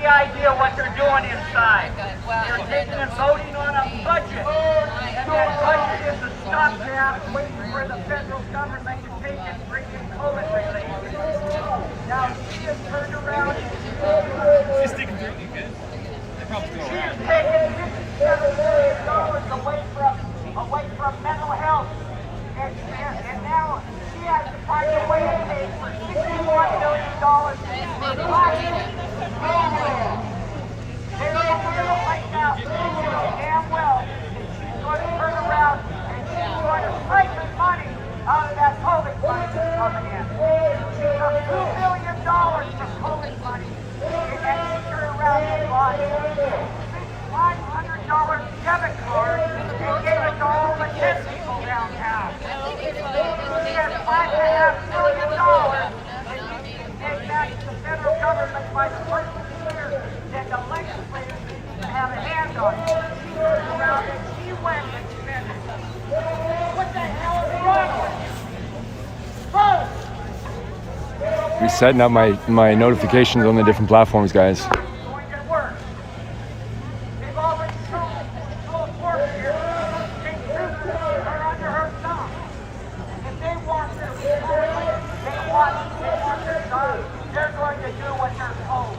Idea what they're doing inside. They're taking and voting on a budget. And that budget is a stopgap waiting for the federal government to take and bring in COVID relief. Now she has turned around and She's sticking through. You good? They probably still she has around. taken $57 million away from mental health. And now she has to find a way to pay for $61 million for private programs. They're in the middle right now, damn well. She's going to turn around and she's going to siphon money out of that COVID money that's coming in. She took $2 billion from COVID money and she turned around and bought $500 debit card and gave it to all the kids people downtown. She has $5.5 million that she can take back to the federal government by the first of the year. That the legislators need to have a hand on it. She turned around and she went and spent it. What the hell is wrong with you? Resetting up my notifications on the different platforms, guys. Going to work. They've already told work here. They are under her thumb. If they want their employees, they want their job, they're going to do what they're told.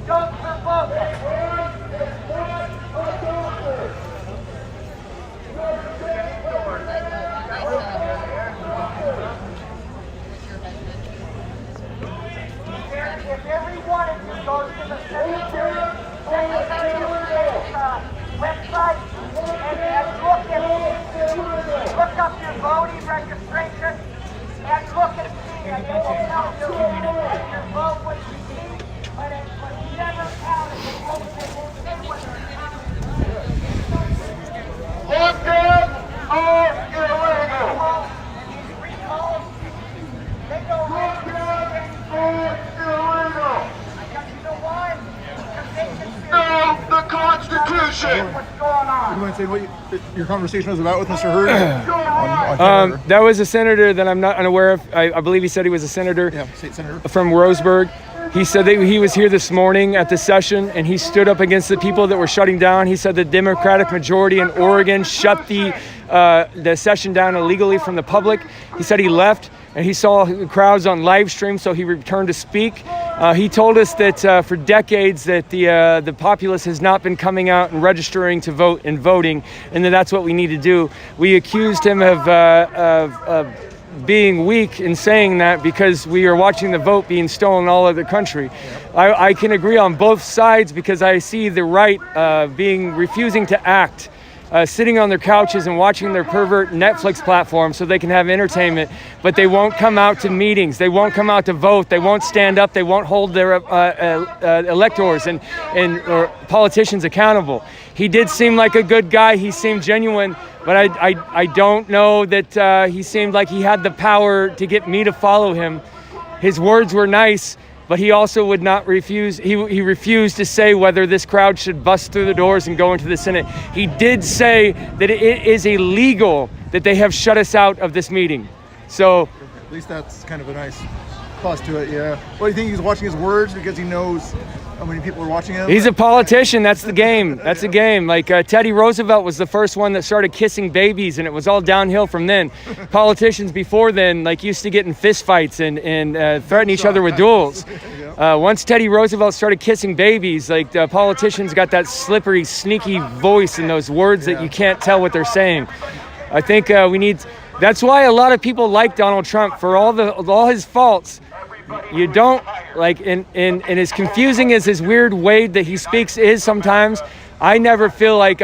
Don't provoke it. If every one of you goes to the Secretary website and look up your voting registration and look and see, and they will tell you if your vote was received, but it was never counted. They won't say whether it counted. Lockdown or illegal. These recalls, they go lockdown or illegal. You know why? Because they can the Constitution. What's going on? You want to say what your conversation was about with Mr. Hurd? on That was a senator that I'm not unaware of. I believe he said he was a senator state senator. from Roseburg. He said that he was here this morning at the session and he stood up against the people that were shutting down. He said the Democratic majority in Oregon shut the session down illegally from the public. He said he left and he saw crowds on live stream, so he returned to speak. He told us that for decades that the populace has not been coming out and registering to vote and voting, and that's what we need to do. We accused him of being weak in saying that because we are watching the vote being stolen all over the country. I can agree on both sides because I see the right refusing to act, sitting on their couches and watching their pervert Netflix platform so they can have entertainment, but they won't come out to meetings. They won't come out to vote. They won't stand up. They won't hold their electors and or politicians accountable. He did seem like a good guy. He seemed genuine, but I don't know that he seemed like he had the power to get me to follow him. His words were nice, but he also would not refuse. He refused to say whether this crowd should bust through the doors and go into the Senate. He did say that it is illegal that they have shut us out of this meeting. So At least that's kind of a nice plus to it, yeah. Well, you think he's watching his words because he knows how many people are watching him? he's a politician. That's the game. That's the game. Like Teddy Roosevelt was the first one that started kissing babies, and it was all downhill from then. Politicians before then used to get in fist fights and threaten each other with duels. Once Teddy Roosevelt started kissing babies, the politicians got that slippery, sneaky voice and those words that you can't tell what they're saying. I think we need. That's why a lot of people like Donald Trump for all his faults. You don't and as confusing as his weird way that he speaks is sometimes, I never feel like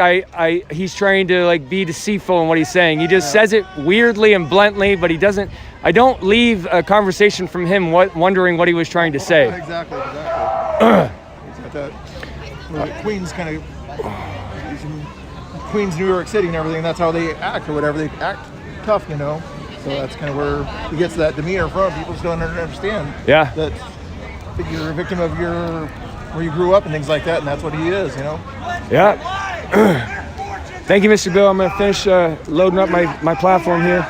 he's trying to like be deceitful in what he's saying. He just says it weirdly and bluntly, but he doesn't. I don't leave a conversation from him wondering what he was trying to say. Exactly. He's got that Queens kind of, he's in Queens, New York City and everything. That's how they act or whatever. They act tough, you know. So that's kind of where he gets that demeanor from. People just don't understand that you're a victim of where you grew up and things like that, and that's what he is, you know. Yeah. Thank you, Mr. Bill. I'm going to finish loading up my platform here.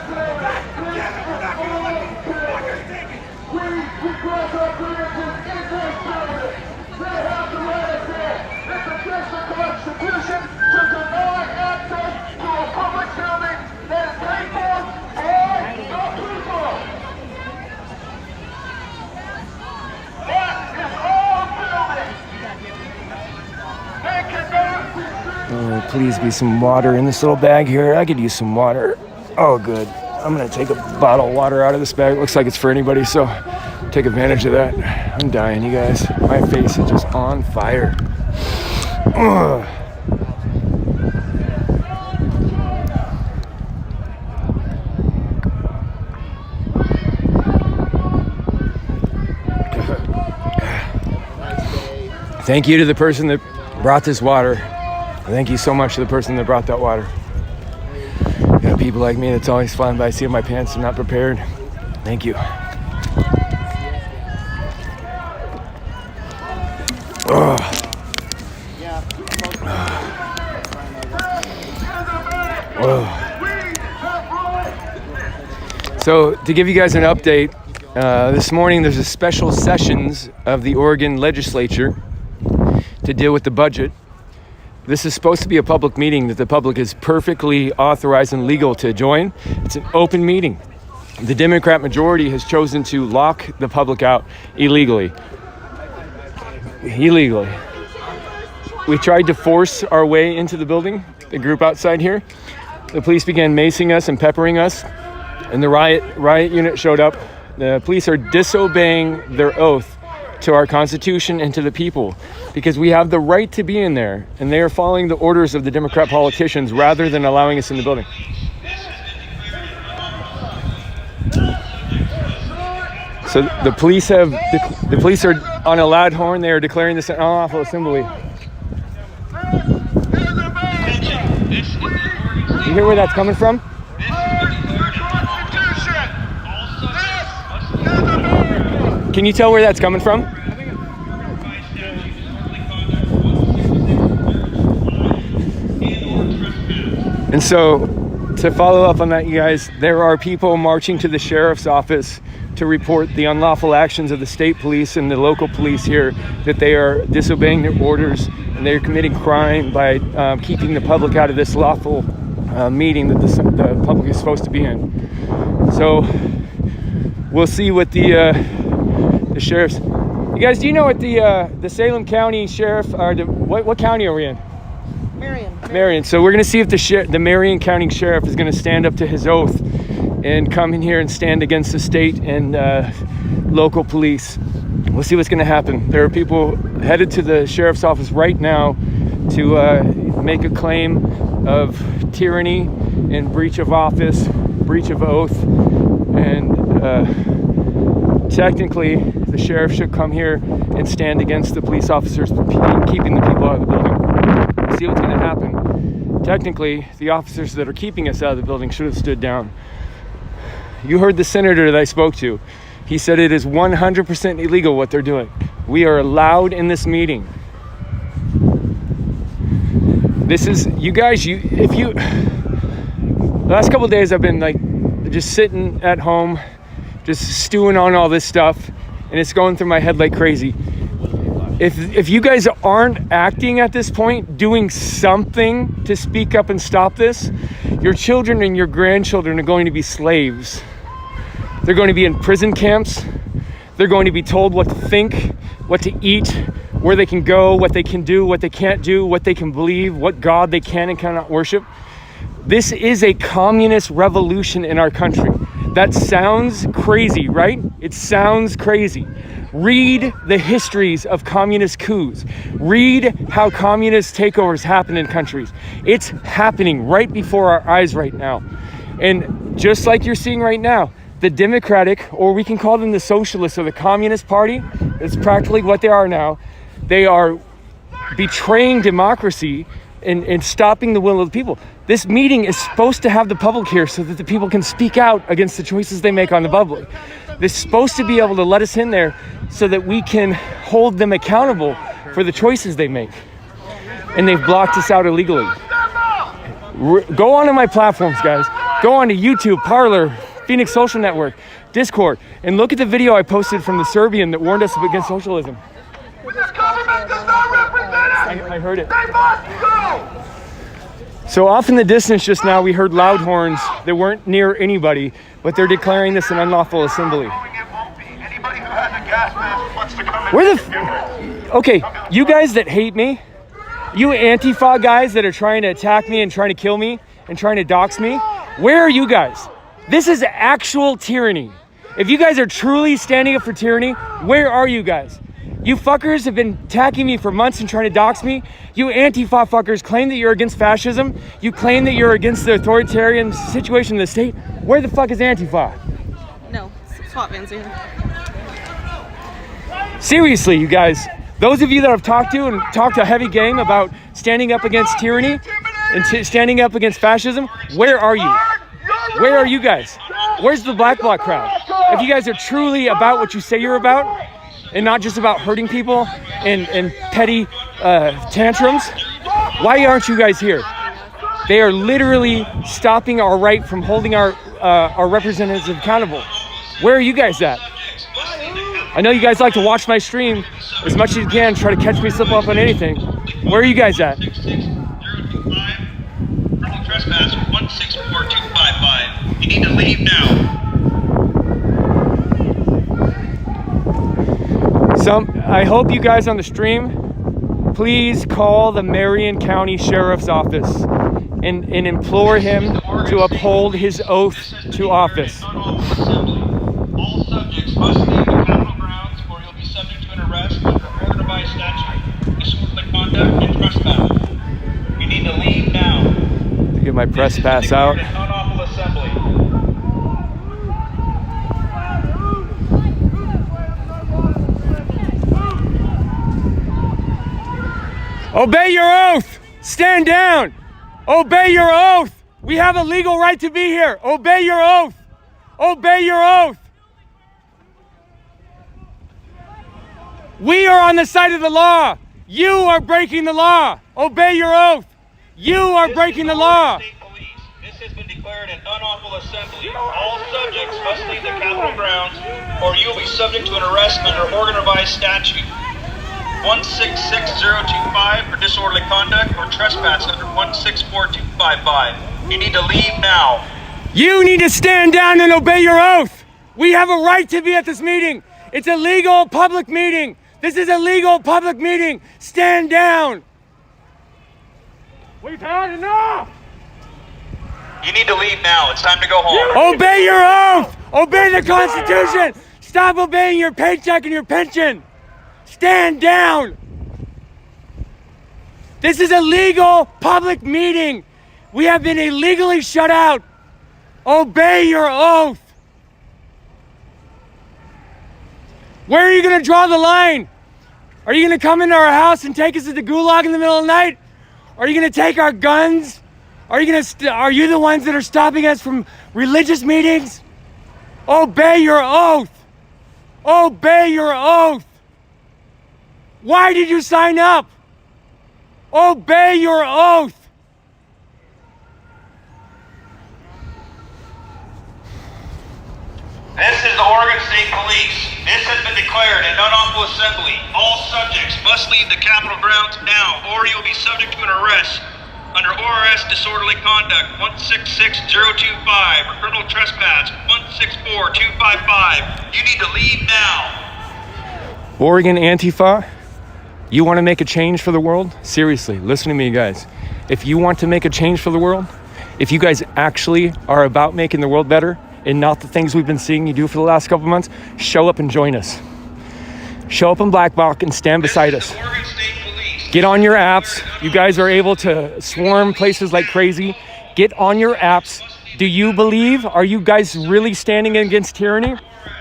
Please be some water in this little bag here. I could use some water. Oh, good. I'm going to take a bottle of water out of this bag. It looks like it's for anybody, so take advantage of that. I'm dying, you guys. My face is just on fire. Ugh. Thank you to the person that brought this water. Thank you so much to the person that brought that water. You got people like me that's always flying by, seeing my pants and not prepared. Thank you. So to give you guys an update, this morning there's a special sessions of the Oregon legislature to deal with the budget. This is supposed to be a public meeting that the public is perfectly authorized and legal to join. It's an open meeting. The Democrat majority has chosen to lock the public out illegally. We tried to force our way into the building, the group outside here. The police began macing us and peppering us, and the riot unit showed up. The police are disobeying their oath to our Constitution and to the people, because we have the right to be in there, and they are following the orders of the Democrat politicians rather than allowing us in the building. So the police are on a loud horn. They are declaring this an unlawful assembly. You hear where that's coming from? Can you tell where that's coming from? And so, to follow up on that, you guys, there are people marching to the sheriff's office to report the unlawful actions of the state police and the local police here, that they are disobeying their orders and they're committing crime by keeping the public out of this lawful meeting that the public is supposed to be in. So, we'll see what the sheriffs. You guys, do you know what the Salem County Sheriff, or what county are we in? Marion. So we're going to see if the Marion County Sheriff is going to stand up to his oath and come in here and stand against the state and local police. We'll see what's going to happen. There are people headed to the sheriff's office right now to make a claim of tyranny and breach of office, breach of oath, and technically the sheriff should come here and stand against the police officers keeping the people out of the building. We'll see what's going to happen. Technically, the officers that are keeping us out of the building should have stood down. You heard the senator that I spoke to. He said it is 100% illegal what they're doing. We are allowed in this meeting. This is, you guys, the last couple of days I've been like just sitting at home, just stewing on all this stuff, and it's going through my head like crazy. If you guys aren't acting at this point, doing something to speak up and stop this, your children and your grandchildren are going to be slaves. They're going to be in prison camps. They're going to be told what to think, what to eat, where they can go, what they can do, what they can't do, what they can believe, what God they can and cannot worship. This is a communist revolution in our country. That sounds crazy, right? It sounds crazy. Read the histories of communist coups. Read how communist takeovers happen in countries. It's happening right before our eyes right now. And just like you're seeing right now, the Democratic, or we can call them the Socialists or the Communist Party, it's practically what they are now. They are betraying democracy and stopping the will of the people. This meeting is supposed to have the public here so that the people can speak out against the choices they make on the public. They're supposed to be able to let us in there so that we can hold them accountable for the choices they make. And they've blocked us out illegally. Go onto my platforms, guys. Go onto YouTube, Parler, Phoenix Social Network, Discord, and look at the video I posted from the Serbian that warned us against socialism. This government does not represent us. I heard it. They must go. So off in the distance just now, we heard loud horns that weren't near anybody, but they're declaring this an unlawful assembly. Anybody who has a gas mask wants to come in. Where the okay, you guys that hate me, you Antifa guys that are trying to attack me and trying to kill me and trying to dox me, where are you guys? This is actual tyranny. If you guys are truly standing up for tyranny, where are you guys? You fuckers have been attacking me for months and trying to dox me. You Antifa fuckers claim that you're against fascism. You claim that you're against the authoritarian situation in the state. Where the fuck is Antifa? No, SWAT vans are here. Seriously, you guys, those of you that I've talked to and talked a heavy game about standing up against tyranny and standing up against fascism, where are you? Where are you guys? Where's the Black Bloc crowd? If you guys are truly about what you say you're about and not just about hurting people and petty tantrums, why aren't you guys here? They are literally stopping our right from holding our representatives accountable. Where are you guys at? I know you guys like to watch my stream as much as you can, try to catch me slip up on anything. Where are you guys at? Trespass 164255. You need to leave now. I hope you guys on the stream, please call the Marion County Sheriff's Office and implore him to uphold his oath to office. All subjects must leave the Capitol grounds or you'll be subject to an arrest under Oregon Revised Statute, disorderly conduct and trespass. You need to leave now. Get my press pass out. Unlawful assembly. Obey your oath! Stand down! Obey your oath! We have a legal right to be here. Obey your oath! Obey your oath! We are on the side of the law. You are breaking the law. Obey your oath. You are breaking the law. State Police. This has been declared an unlawful assembly. All subjects must leave the Capitol grounds or you will be subject to an arrest under Oregon Revised Statute 166025 for disorderly conduct or trespass under 164255. You need to leave now. You need to stand down and obey your oath. We have a right to be at this meeting. It's a legal public meeting. This is a legal public meeting. Stand down. We've had enough. You need to leave now. It's time to go home. Obey your oath. Obey the Constitution. Stop obeying your paycheck and your pension. Stand down. This is a legal public meeting. We have been illegally shut out. Obey your oath. Where are you going to draw the line? Are you going to come into our house and take us to the gulag in the middle of the night? Are you going to take our guns? Are you the ones that are stopping us from religious meetings? Obey your oath. Obey your oath. Why did you sign up? Obey your oath. This is the Oregon State Police. This has been declared an unlawful assembly. All subjects must leave the Capitol grounds now, or you'll be subject to an arrest under ORS disorderly conduct 166025 or criminal trespass 164255. You need to leave now. Oregon Antifa, you want to make a change for the world? Seriously, listen to me, guys. If you want to make a change for the world, if you guys actually are about making the world better and not the things we've been seeing you do for the last couple months, show up and join us. show up in Black Rock and stand beside us. Oregon State Police. Get on your apps. You guys are able to swarm places like crazy. Get on your apps. Do you believe? Are you guys really standing against tyranny?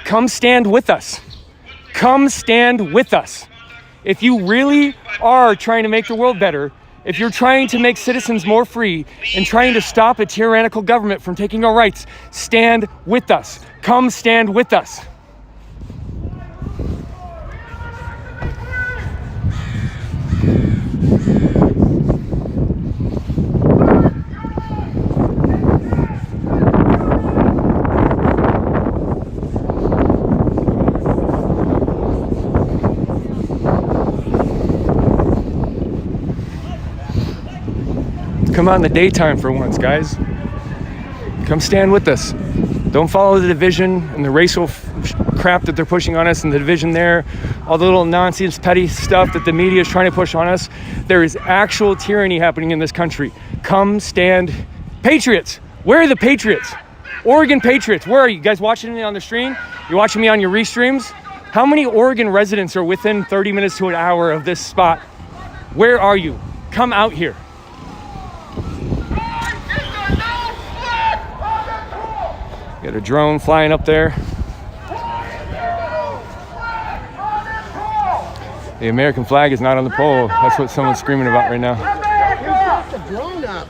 Come stand with us. Come stand with us. If you really are trying to make the world better, if you're trying to make citizens more free and trying to stop a tyrannical government from taking our rights, stand with us. Come stand with us. Come out in the daytime for once, guys. Come stand with us. Don't follow the division and the racial crap that they're pushing on us and the division there, all the little nonsense, petty stuff that the media is trying to push on us. There is actual tyranny happening in this country. Come stand. Patriots, where are the Patriots? Oregon Patriots, where are you? You guys watching me on the stream? You're watching me on your restreams? How many Oregon residents are within 30 minutes to an hour of this spot? Where are you? Come out here. Got a drone flying up there. The American flag is not on the pole. That's what someone's screaming about right now. The drone up.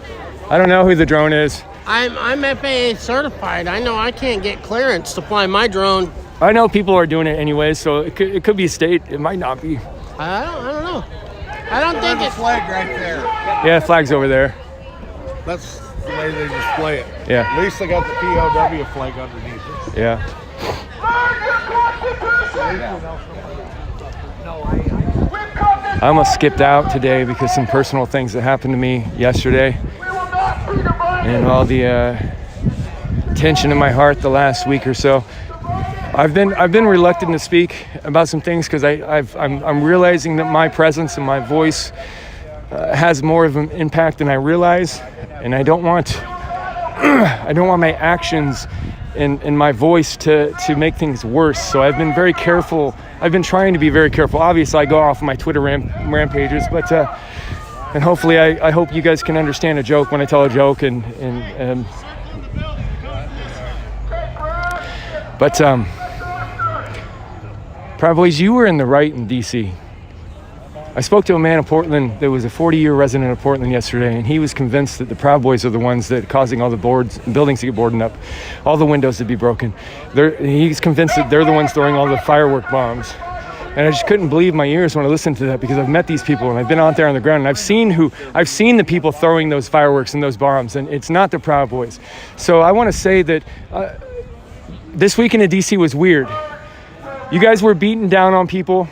I don't know who the drone is. I'm FAA certified. I know I can't get clearance to fly my drone. I know people are doing it anyway, so it could be state. It might not be. I don't know. I don't think it's Flag right there. Yeah, the flag's over there. That's the way they display it. Yeah. At least they got the POW flag underneath it. Yeah. I almost skipped out today because some personal things that happened to me yesterday, and all the tension in my heart the last week or so. I've been reluctant to speak about some things because I'm realizing that my presence and my voice has more of an impact than I realize, and I don't want my actions and my voice to make things worse. So I've been very careful. I've been trying to be very careful. Obviously, I go off my Twitter rampages, but and hopefully I hope you guys can understand a joke when I tell a joke, but Proud Boys, you were in the right in DC. I spoke to a man in Portland that was a 40-year resident of Portland yesterday, and he was convinced that the Proud Boys are the ones that are causing all the buildings to get boarded up, all the windows to be broken. He's convinced that they're the ones throwing all the firework bombs. And I just couldn't believe my ears when I listened to that, because I've met these people and I've been out there on the ground and I've seen the people throwing those fireworks and those bombs, and it's not the Proud Boys. So I want to say that this weekend in DC was weird. You guys were beating down on people.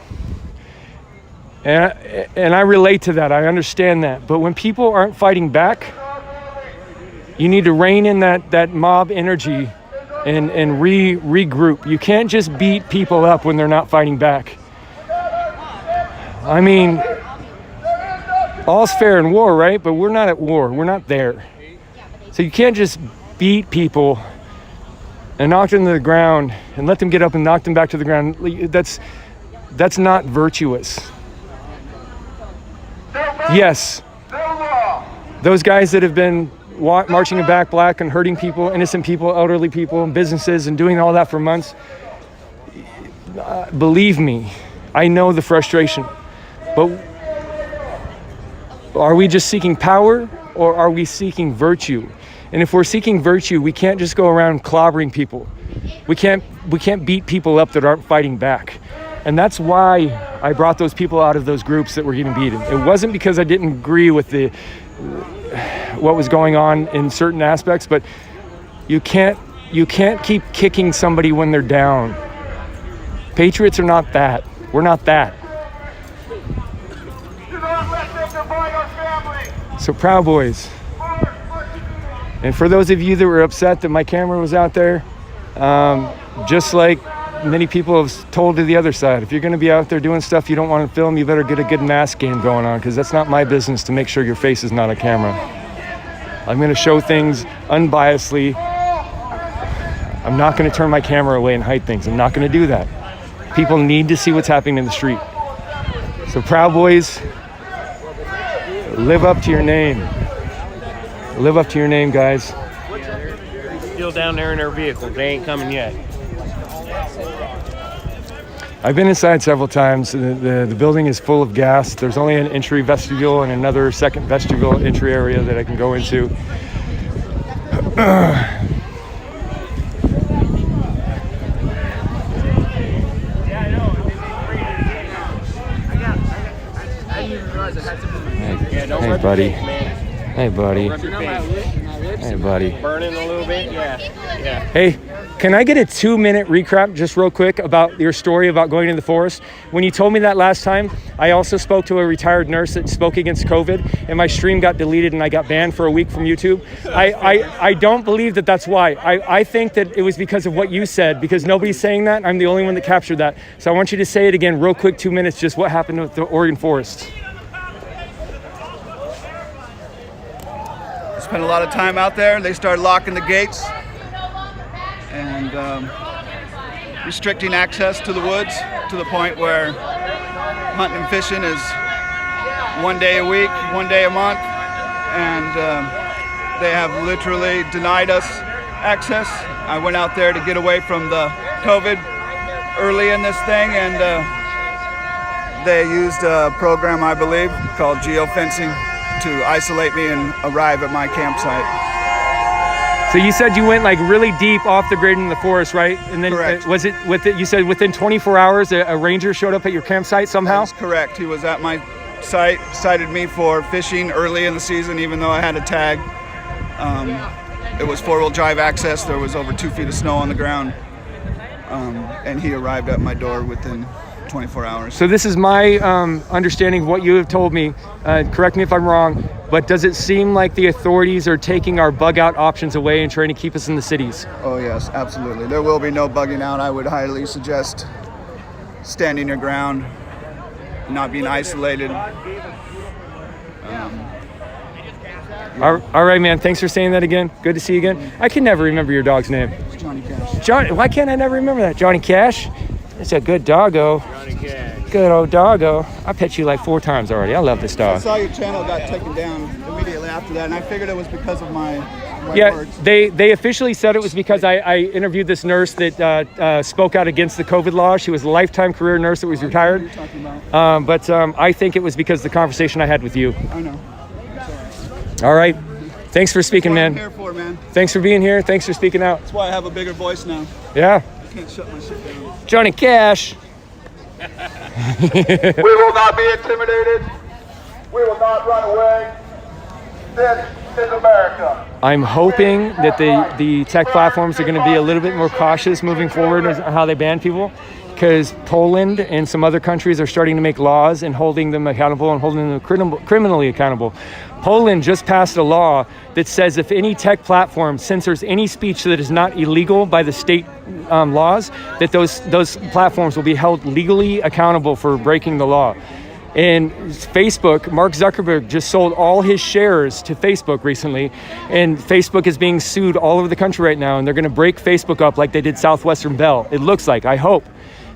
And I relate to that. I understand that. But when people aren't fighting back, you need to rein in that mob energy and regroup. You can't just beat people up when they're not fighting back. I mean, all's fair in war, right? But we're not at war. We're not there. So you can't just beat people and knock them to the ground and let them get up and knock them back to the ground. That's not virtuous. Yes, those guys that have been marching in Back Black and hurting people, innocent people, elderly people, and businesses, and doing all that for months, believe me, I know the frustration. But are we just seeking power, or are we seeking virtue? And if we're seeking virtue, we can't just go around clobbering people. We can't beat people up that aren't fighting back. And that's why I brought those people out of those groups that were getting beaten. It wasn't because I didn't agree with what was going on in certain aspects, but you can't keep kicking somebody when they're down. Patriots are not that. We're not that. So Proud Boys. And for those of you that were upset that my camera was out there, just like many people have told to the other side, if you're going to be out there doing stuff you don't want to film, you better get a good mask game going on, because that's not my business to make sure your face is not on camera. I'm going to show things unbiasedly. I'm not going to turn my camera away and hide things. I'm not going to do that. People need to see what's happening in the street. So Proud Boys, live up to your name. Live up to your name, guys. Still down there in their vehicles. They ain't coming yet. I've been inside several times. The building is full of gas. There's only an entry vestibule and another second vestibule entry area that I can go into. Hey, buddy. Hey, buddy. Hey, buddy. Burning a little bit? Yeah. Hey, can I get a 2-minute recap just real quick about your story about going in the forest? When you told me that last time, I also spoke to a retired nurse that spoke against COVID, and my stream got deleted and I got banned for a week from YouTube. I don't believe that that's why. I think that it was because of what you said, because nobody's saying that. I'm the only one that captured that. So I want you to say it again real quick, 2 minutes, just what happened with the Oregon forests. Spent a lot of time out there. They started locking the gates and restricting access to the woods to the point where hunting and fishing is 1 day a week, 1 day a month, and they have literally denied us access. I went out there to get away from the COVID early in this thing, and they used a program, I believe, called geofencing to isolate me and arrive at my campsite. So you said you went like really deep off the grid in the forest, right? And then Correct. Was it you said within 24 hours a ranger showed up at your campsite somehow? That's correct. He was at my site, cited me for fishing early in the season, even though I had a tag. It was 4-wheel drive access. There was over 2 feet of snow on the ground. And he arrived at my door within 24 hours. So this is my understanding of what you have told me. Correct me if I'm wrong, but does it seem like the authorities are taking our bug out options away and trying to keep us in the cities? Oh yes, absolutely. There will be no bugging out. I would highly suggest standing your ground, not being isolated. All right, man. Thanks for saying that again. Good to see you again. I can never remember your dog's name. Johnny Cash. Johnny. Why can't I never remember that? Johnny Cash. It's a good doggo. Good old doggo. I pet you like 4 times already. I love this I dog. saw your channel got taken down immediately after that, and I figured it was because of my Yeah, words. they officially said it was because I interviewed this nurse that spoke out against the COVID law. She was a lifetime career nurse that was retired. What are you talking about? But I think it was because of the conversation I had with you. I know. All right. Thanks for speaking, That's what I'm man. here for, man. Thanks for being here. Thanks for speaking out. That's why I have a bigger voice now. Yeah. I can't shut my shit down. Johnny Cash. We will not be intimidated. We will not run away. This is America. I'm hoping that the tech platforms are going to be a little bit more cautious moving forward as how they ban people, because Poland and some other countries are starting to make laws and holding them accountable and holding them criminally accountable. Poland just passed a law that says if any tech platform censors any speech that is not illegal by the state laws, that those platforms will be held legally accountable for breaking the law. And Facebook, Mark Zuckerberg just sold all his shares to Facebook recently, and Facebook is being sued all over the country right now, and they're going to break Facebook up like they did Southwestern Bell. It looks like, I hope.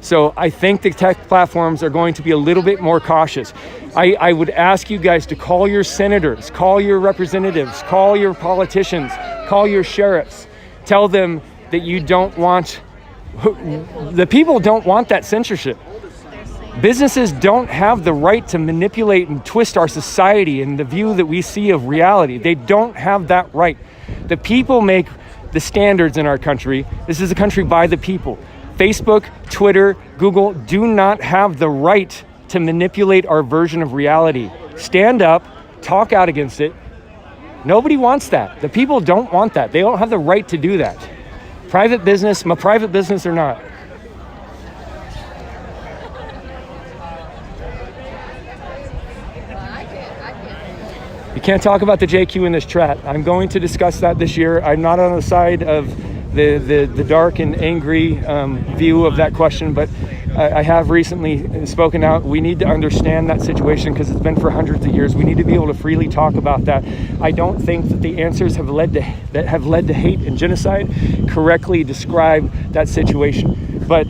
So I think the tech platforms are going to be a little bit more cautious. I would ask you guys to call your senators, call your representatives, call your politicians, call your sheriffs. Tell them that you don't want, the people don't want that censorship. Businesses don't have the right to manipulate and twist our society and the view that we see of reality. They don't have that right. The people make the standards in our country. This is a country by the people. Facebook, Twitter, Google do not have the right to manipulate our version of reality. Stand up, talk out against it. Nobody wants that. The people don't want that. They don't have the right to do that. Private business or not. You can't talk about the JQ in this chat. I'm going to discuss that this year. I'm not on the side of the dark and angry view of that question, but I have recently spoken out. We need to understand that situation because it's been for hundreds of years. We need to be able to freely talk about that. I don't think that the answers have led to hate and genocide correctly describe that situation. But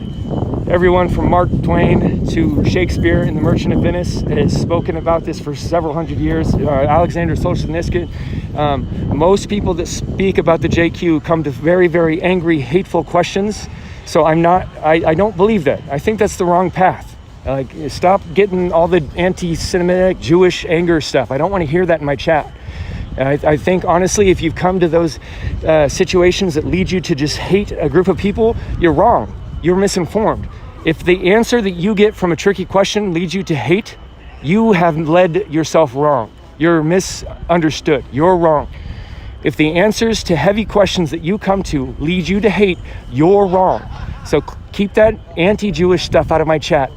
Everyone from Mark Twain to Shakespeare in The Merchant of Venice has spoken about this for several hundred years. Alexander Solzhenitsyn. Most people that speak about the JQ come to very, very angry, hateful questions. So I don't believe that. I think that's the wrong path. Like, stop getting all the anti-Semitic, Jewish anger stuff. I don't want to hear that in my chat. I think, honestly, if you've come to those situations that lead you to just hate a group of people, you're wrong. You're misinformed. If the answer that you get from a tricky question leads you to hate, you have led yourself wrong. You're misunderstood. You're wrong. If the answers to heavy questions that you come to lead you to hate, you're wrong. So keep that anti-Jewish stuff out of my chat.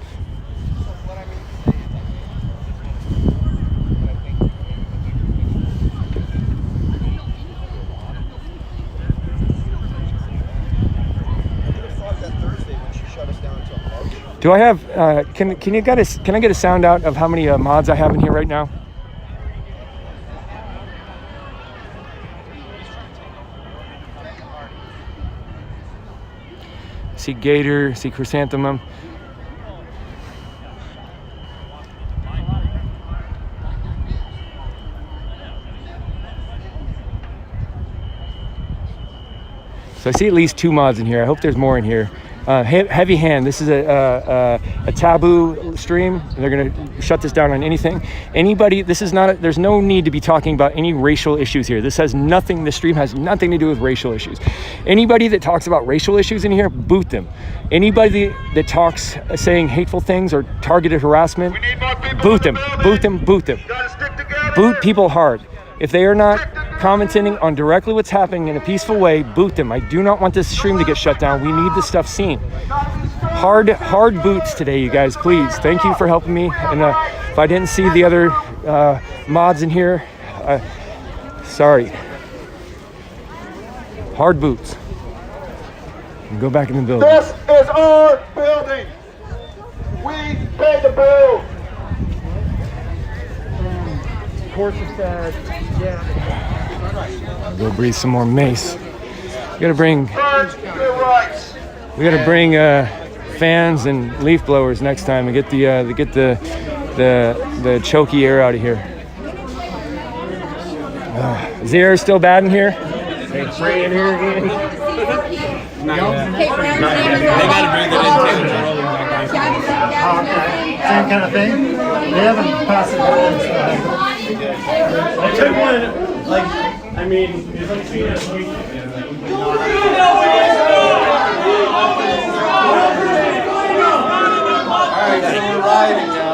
Do I have, can I get a sound out of how many mods I have in here right now? See Gator, see Chrysanthemum. So I see at least 2 mods in here. I hope there's more in here. Heavy Hand, this is a taboo stream. They're gonna shut this down on anything. Anybody, there's no need to be talking about any racial issues here. This stream has nothing to do with racial issues. Anybody that talks about racial issues in here, boot them. Anybody that talks saying hateful things or targeted harassment, boot them. Boot people hard. If they are not commenting on directly what's happening in a peaceful way, boot them. I do not want this stream to get shut down. We need this stuff seen. Hard boots today, you guys, please. Thank you for helping me. And if I didn't see the other mods in here, sorry. Hard boots. And go back in the building. This is our building. We pay the bill. Course is sad. Yeah. Go breathe some more mace. We gotta bring fans and leaf blowers next time and get the choky air out of here. Is the air still bad in here? They gotta bring Same kind of thing. They haven't passed it on. I took one, like, I mean, it's like seen as we. Alright, so we're riding now.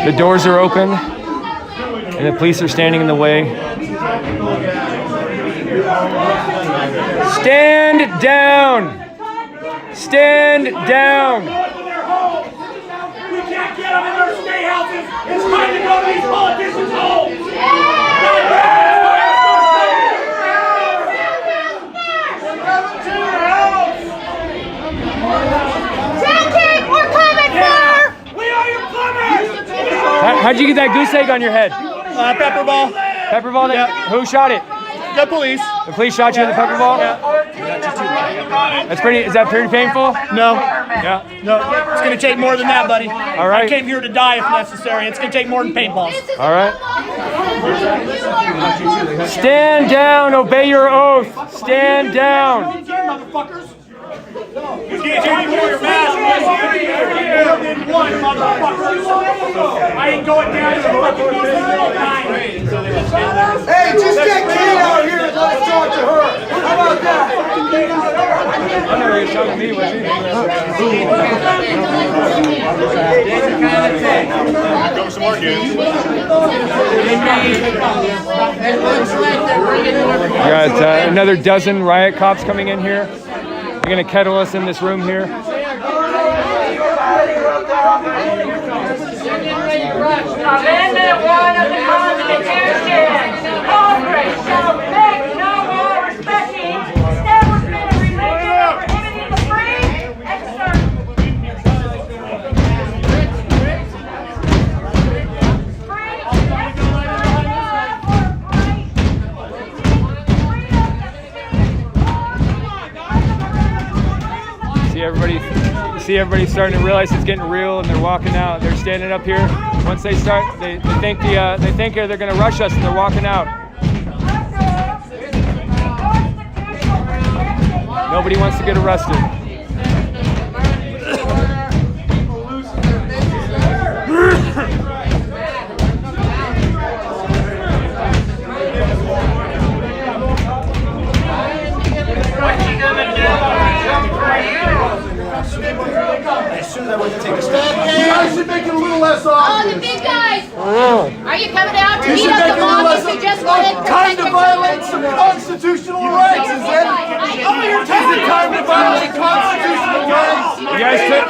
The doors are open and the police are standing in the way. Stand down! Stand down! We can't get them in their state houses. It's time to go to these politicians' homes. We're coming, sir! We are your plumbers. How'd you get that goose egg on your head? Pepper ball. Pepper ball? Who shot it? The police. The police shot you with a pepper ball? Is that pretty painful? No. Yeah. No, it's gonna take more than that, buddy. All right. I came here to die if necessary. It's gonna take more than paintballs. All right. Stand down. Obey your oath. Stand down. Motherfuckers. You can't hear me your mask. More than one, motherfuckers. I ain't going down to the fucking Hey, just get Kate out here and let's talk to her. How about that? I know he was talking to me, was he? Go some more dudes. We got another dozen riot cops coming in here. They're gonna kettle us in this room here. Amendment 1 of the Constitution. Congress shall make no law respecting establishment of religion prohibiting the free exercise. Free See everybody starting to realize it's getting real, and they're walking out. They're standing up here. Once they start, they think they're going to rush us, and they're walking out. Nobody wants to get arrested. As soon as I went to take a step, you guys should make it a little less obvious. Oh, the big guys! Oh. Are you coming out to You meet should us make it a little along less if you just go ahead and time protect to your violate some constitutional rights, is it? Is it time to violate constitutional rights? You guys took.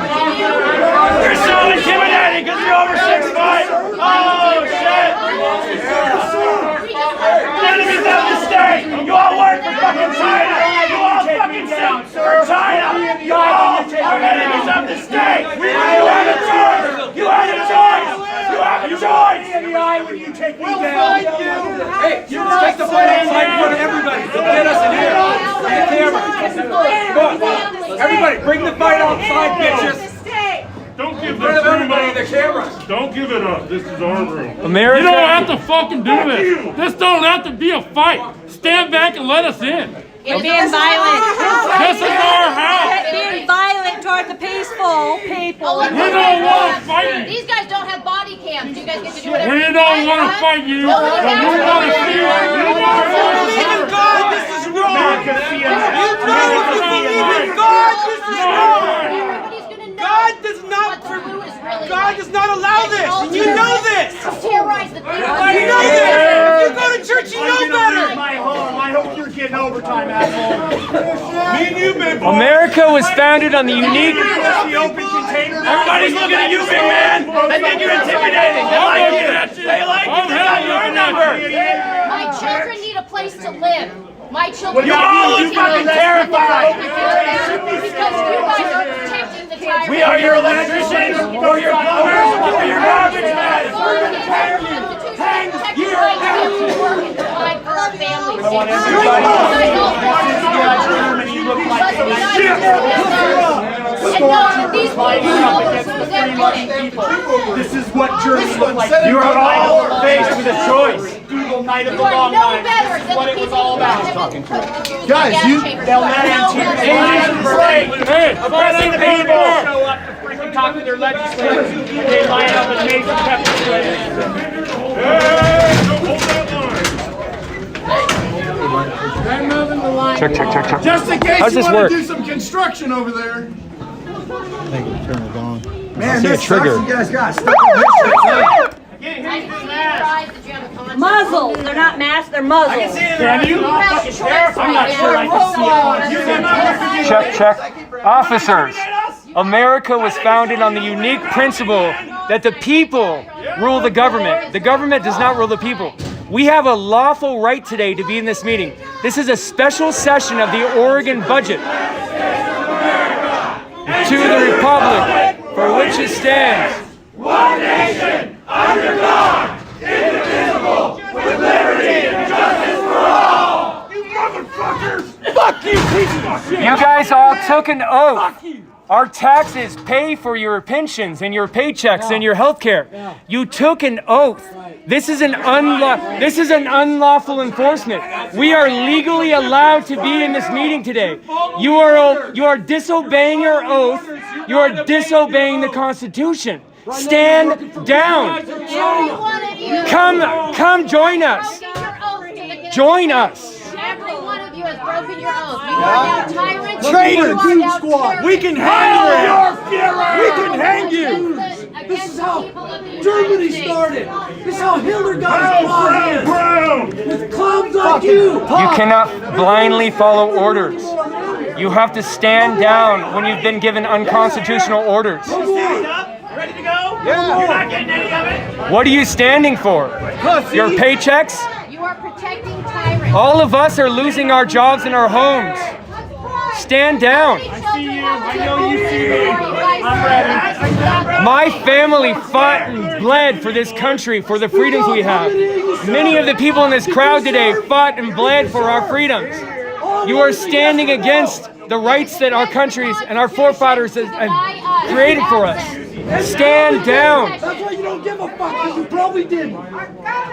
You're so intimidating because you're over 6'5". Oh shit! Enemies of the state! You all work for fucking China! You all fucking sit for China! You all are enemies of the state! You have a choice! You have a choice! You have a choice! In the eye when you take me down! Hey, you take the fight outside in front of everybody. Get us in here. The camera. Everybody, bring the fight outside, bitches. Don't give Everybody, the cameras. Don't give it up. This is our room. America. You don't have to fucking do this. This don't have to be a fight. Stand back and let us in. It's being violent. This is our house. It's being violent toward the peaceful people. We don't want to fight These you. guys don't have body cams. You guys get to do whatever We don't want to fight you. But we want to see you. Believe in God, this is wrong. You know if you believe in God, this is wrong. Everybody's gonna know God does not. what the blue is really God like. does not allow this. And you know this. Terrorize the people. You know this. If you go to church, you know better. My home. I hope you're getting overtime, asshole. Me and you, big boy. America was founded on the unique. The open container. Everybody's looking at you, big man. They think you're intimidating. They like you. They like you. They got your number. My children need a place to live. My children You all look fucking terrified. because you guys are protecting the tyrant. We are your electricians, or your plumbers, or your garbage men. Protect your right to work and provide for our families. I want Germany look like This is what Germany looked like. You are all faced with a choice. Google Night of the You are Long no Knives. better This is than what the it was people all who about. have been put in the Guys, you- gas chambers. They'll let No Antifa better. Hey, Oppressing the people show up to freaking talk to their legislators. They line up and make some pepper spray. Hey, don't hold that line. They're moving the line. Check. Just in case How's you this want work? to do some construction over there. I see a trigger. guys got stuck I can see your eyes that you have a conscience. Muzzles. They're not masked. They're muzzles. Can you? You have a choice. I'm not sure I can see it. Check. Officers, America was founded on the unique principle that the people rule the government. The government does not rule the people. We have a lawful right today to be in this meeting. This is a special session of the Oregon budget. To the republic for which it stands. One nation, under God, indivisible, with liberty and justice for all. You motherfuckers! Fuck you, pieces of shit! You guys all took an oath. Our taxes pay for your pensions and your paychecks and your health care. You took an oath. This is an unlawful enforcement. We are legally allowed to be in this meeting today. You are disobeying your oath. You are disobeying the Constitution. Stand down. Every one of you. Come join us. Broken your oath to the- Join us. Every one of you has broken your oath. You are now tyrants. Traitor, You are Goon now Squad. terrorists. We can hang you! We can hang you. This is how Germany started. This is how Hitler got his claws in. With clubs like you. You cannot blindly follow orders. You have to stand down when you've been given unconstitutional orders. Stand up. Ready to go? Yeah. You're not getting any of it. What are you standing for? Your paychecks? You are protecting tyrants. All of us are losing our jobs and our homes. Stand down. I see you. I know you see me. I'm ready. My family fought and bled for this country, for the freedoms we have. Many of the people in this crowd today fought and bled for our freedoms. You are standing against the rights that our countries and our forefathers have created for us. Stand down. That's why you don't give a fuck, because you probably didn't.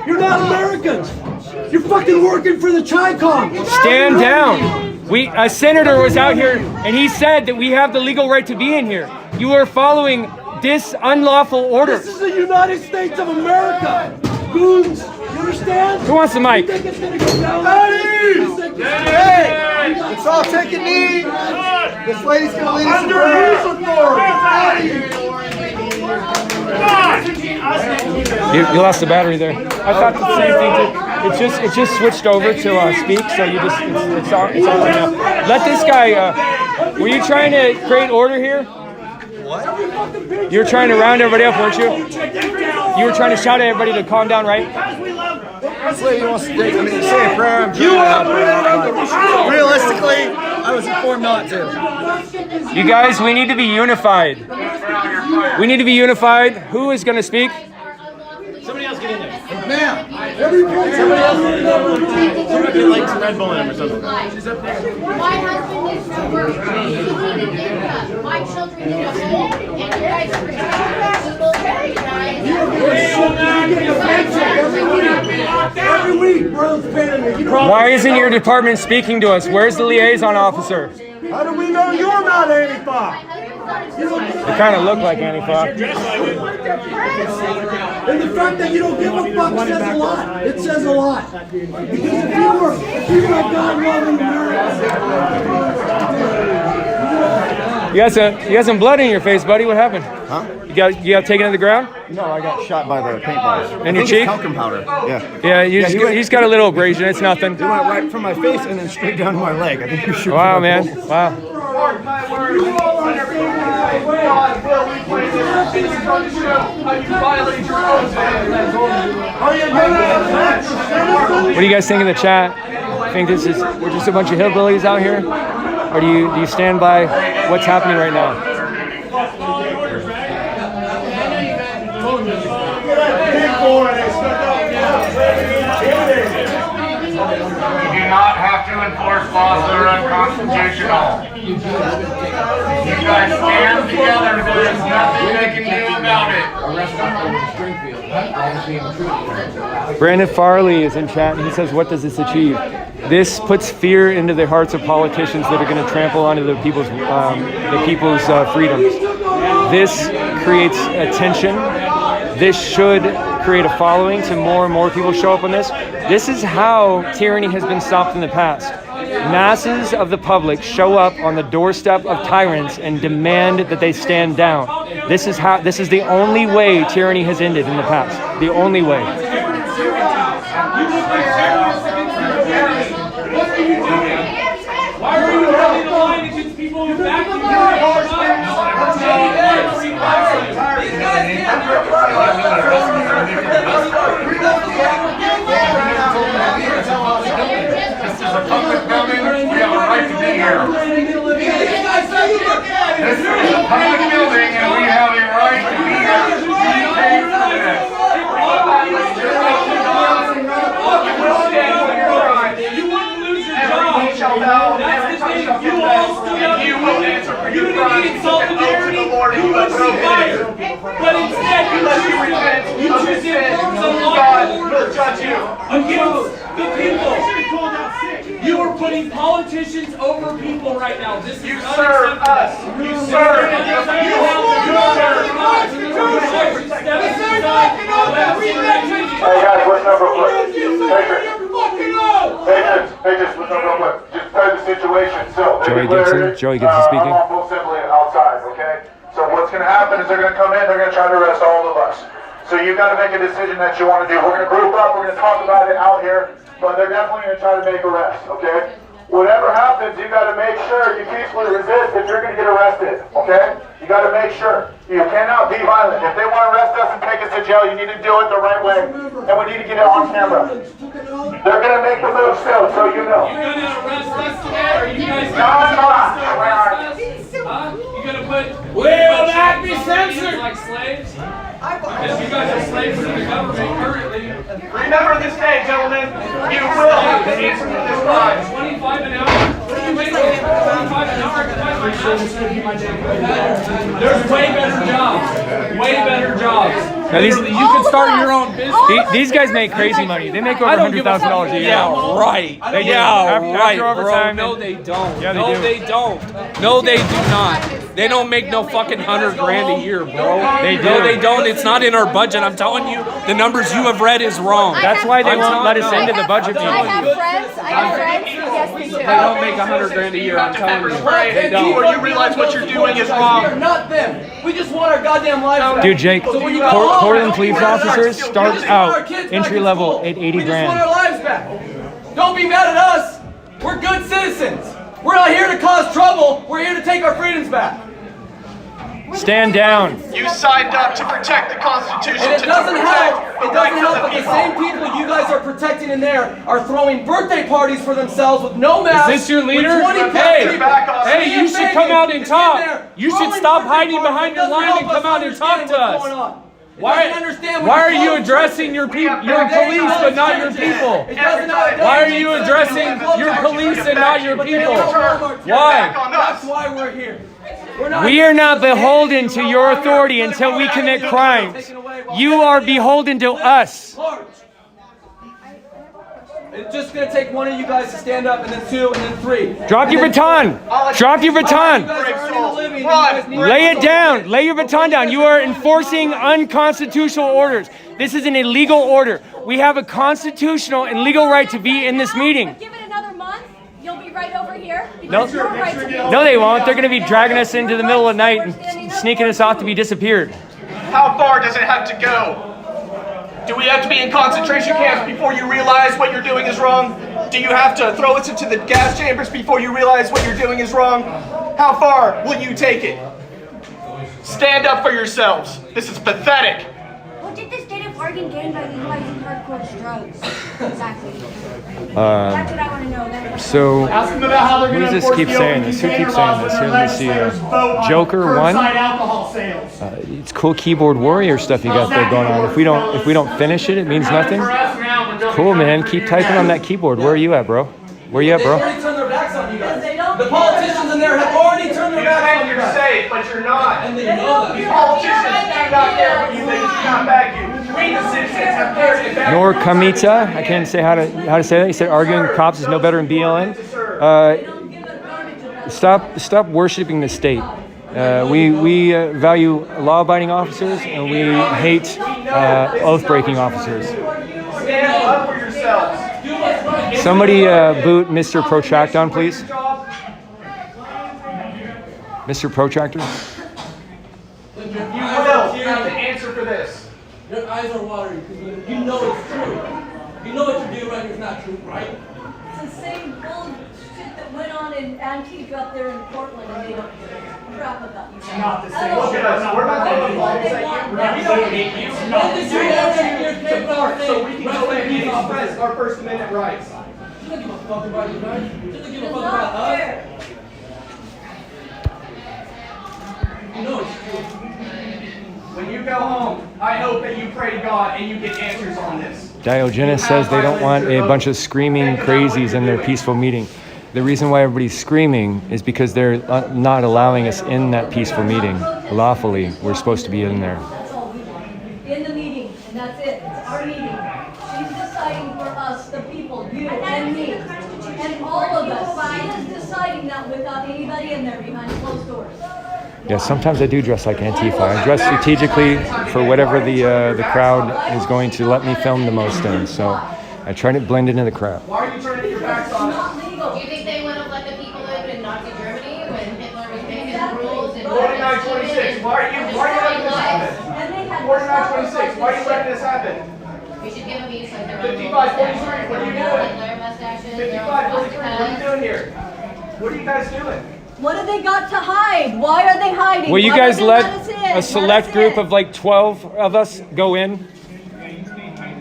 You're not Americans. You're fucking working for the Chi-Com. Stand down. A senator was out here and he said that we have the legal right to be in here. You are following this unlawful order. This is the United States of America. Goons, you understand? Who wants the mic? You think it's gonna go down? Hey, let's all take a knee. This lady's gonna lead us in prayer. You lost the battery there. I thought the same thing too. It just switched over to speak, so you just it's on right now. Let this guy. Were you trying to create order here? What? You were trying to round everybody up, weren't you? You were trying to shout at everybody to calm down, right? This lady wants to take, say a prayer. Realistically, I was informed not to. You guys, we need to be unified. We need to be unified. Who is going to speak? Somebody else get in there. Ma'am. Somebody else. Somebody like some Red Bull in him or something. She's up there. My husband is to work. He needed income. My children need a home. And you guys are protecting people. Every week, bro's paying me. Why isn't your department speaking to us? Where's the liaison officer? How do we know you're not Antifa? You kind of look like Antifa. And the fact that you don't give a fuck says a lot. It says a lot. Because if you were God-loving American. You got some blood in your face, buddy. What happened? Huh? You got taken to the ground? No, I got shot by the paintballs. In your cheek? Talcum powder. Yeah. Yeah, you just got a little abrasion. It's nothing. It went right from my face and then straight down to my leg. I think you should. Wow, man. Wow. What do you guys think in the chat? Think we're just a bunch of hillbillies out here? Or do you stand by what's happening right now? You do not have to enforce laws that are unconstitutional. You guys stand together, there's nothing they can do about it. Brandon Farley is in chat and he says, what does this achieve? This puts fear into the hearts of politicians that are going to trample onto the people's freedoms. This creates attention. This should create a following to more and more people show up on this. This is how tyranny has been stopped in the past. Masses of the public show up on the doorstep of tyrants and demand that they stand down. This is the only way tyranny has ended in the past. The only way. Why are you running the line against people who back you? This is a public building. We have a right to be here. This is a public building and we have a right to be here. We pay for this. You wouldn't lose your job. That's the thing. You all stood up. You didn't need solidarity. You would survive. But instead, you choose to enforce a law against the people. You are putting politicians over people right now. This is You serve us. You serve. You Hey guys, what's number one? Hey, just what's number one? Just tell the situation. So, Joey Gibson speaking. I'm on full assembly outside, okay? So what's going to happen is they're going to come in, they're going to try to arrest all of us. So you got to make a decision that you want to do. We're going to group up, we're going to talk about it out here, but they're definitely going to try to make arrests, okay? Whatever happens, you got to make sure you peacefully resist if you're going to get arrested, okay? You got to make sure. You cannot be violent. If they want to arrest us and take us to jail, you need to do it the right way, and we need to get it on camera. They're going to make the move still, so you know. You're going to arrest us today, or you guys No, I'm not. put Will not be censored. like slaves. Because you guys are slaves to the government currently. Remember this day, gentlemen. You will have to answer for this crime. 25 an hour. What are you making? 25 an hour. There's way better jobs. Way better jobs. Now these, Literally, you can start your own business. these guys make crazy money. They make over $100,000 a year. Yeah, right. They do. After overtime, No, they don't. Yeah, they no, do. they don't. No, they do not. They don't make no fucking $100,000 a year, bro. They do. No, they don't. It's not in our budget. I'm telling you, the numbers you have read is wrong. That's why they I'm won't telling- let us no. into the budget I meeting. have friends, yes, they do. They don't make $100,000 a year. I'm telling you. They don't. Before you realize what you're doing is wrong. Not them. We just want our goddamn lives back. Dude, Jake, So when you go home, Portland police officers start we just want our out kids back entry in level school. at 80 We just want our grand. lives back. Don't be mad at us. We're good citizens. We're not here to cause trouble. We're here to take our freedoms back. Stand down. You signed up to protect the Constitution. And it doesn't help. It doesn't help that that the same people you guys are protecting in there are throwing birthday parties for themselves with no masks. Is this your leader? With 20 Hey, back on. hey, you should come out and talk. You should stop hiding behind your line and come out and talk to us. Why are you addressing your police but not your people? Why are you addressing your police and not your people? Why? That's why we're here. We're not We are not beholden to your authority until we commit crimes. You are beholden to us. large. It's just gonna take one of you guys to stand up, and then two, and then three. Drop your baton. Drop your You baton. guys are earning a living, and you guys need Lay it down. Lay your baton down. You are enforcing unconstitutional orders. This is an illegal order. We have a constitutional and legal right to be in this meeting. Give it another month, you'll be right over here. No, because your rights will be no, they won't. They're going to be dragging us into the middle of the night and sneaking us off to be disappeared. How far does it have to go? Do we have to be in concentration camps before you realize what you're doing is wrong? Do you have to throw us into the gas chambers before you realize what you're doing is wrong? How far will you take it? Stand up for yourselves. This is pathetic. What did the state of Oregon gain by legalizing hardcore drugs? Exactly. That's what I want to know. So, Ask them about how they're who going does to this keep saying this? Who keeps saying this? Here, let me see. Joker one. alcohol sales. It's cool keyboard warrior stuff you got there going on. If we don't finish it, it means nothing. Cool, man. Keep typing on that keyboard. Where are you at, bro? Where you at, They've bro? already turned their backs on you guys. The politicians in there have already turned their You backs think on you you're guys. safe, but you're not. And they know These that. politicians do not care what you think. Do not back you. We, the citizens, have cared and backed you. Nor Kamita. I can't say how to say that. He said arguing cops is no better than BLM. Stop worshiping the state. We value law-abiding officers, and we hate oath-breaking officers. Stand up for yourselves. Somebody boot Mr. Protracton, please. Mr. Protractor. You will have to answer for this. Your eyes are watery because you know it's true. You know what you're doing right here is not true, right? It's the same bullshit that went on in Antigua up there in Portland and they don't crap about you. Not the same. Look at us. We're not the ones that you. We don't hate you. It's not the same. Support so we can go in and express our First Amendment rights. She doesn't give a fuck about you guys. She doesn't give a It's fuck not about us. fair. You know it's true. When you go home, I hope that you pray to God and you get answers on this. Diogenes says they don't want a bunch of screaming crazies in their peaceful meeting. The reason why everybody's screaming is because they're not allowing us in that peaceful meeting. Lawfully, we're supposed to be in there. That's all we want. In the meeting, and that's it. It's our meeting. She's deciding for us, the people, you and me, and all of us. She is deciding that without anybody in there behind closed doors. Yeah, sometimes I do dress like Antifa. I dress strategically for whatever the crowd is going to let me film the most in. So I try to blend into the crowd. Why are you trying to get your backs on us? Not legal. Do you think they would have let the people live in Nazi Germany when Hitler was making rules and 4926. Why are you letting this happen? And they had to stop us 4926. Why are you letting this happen? we should give them each like their own 5543. What are you doing? Hitler mustaches, their own 5543. What are you doing here? What are you guys doing? What have they got to hide? Why are they hiding? Will you Why guys don't they us in? let a select us group in. of like 12 of us go in?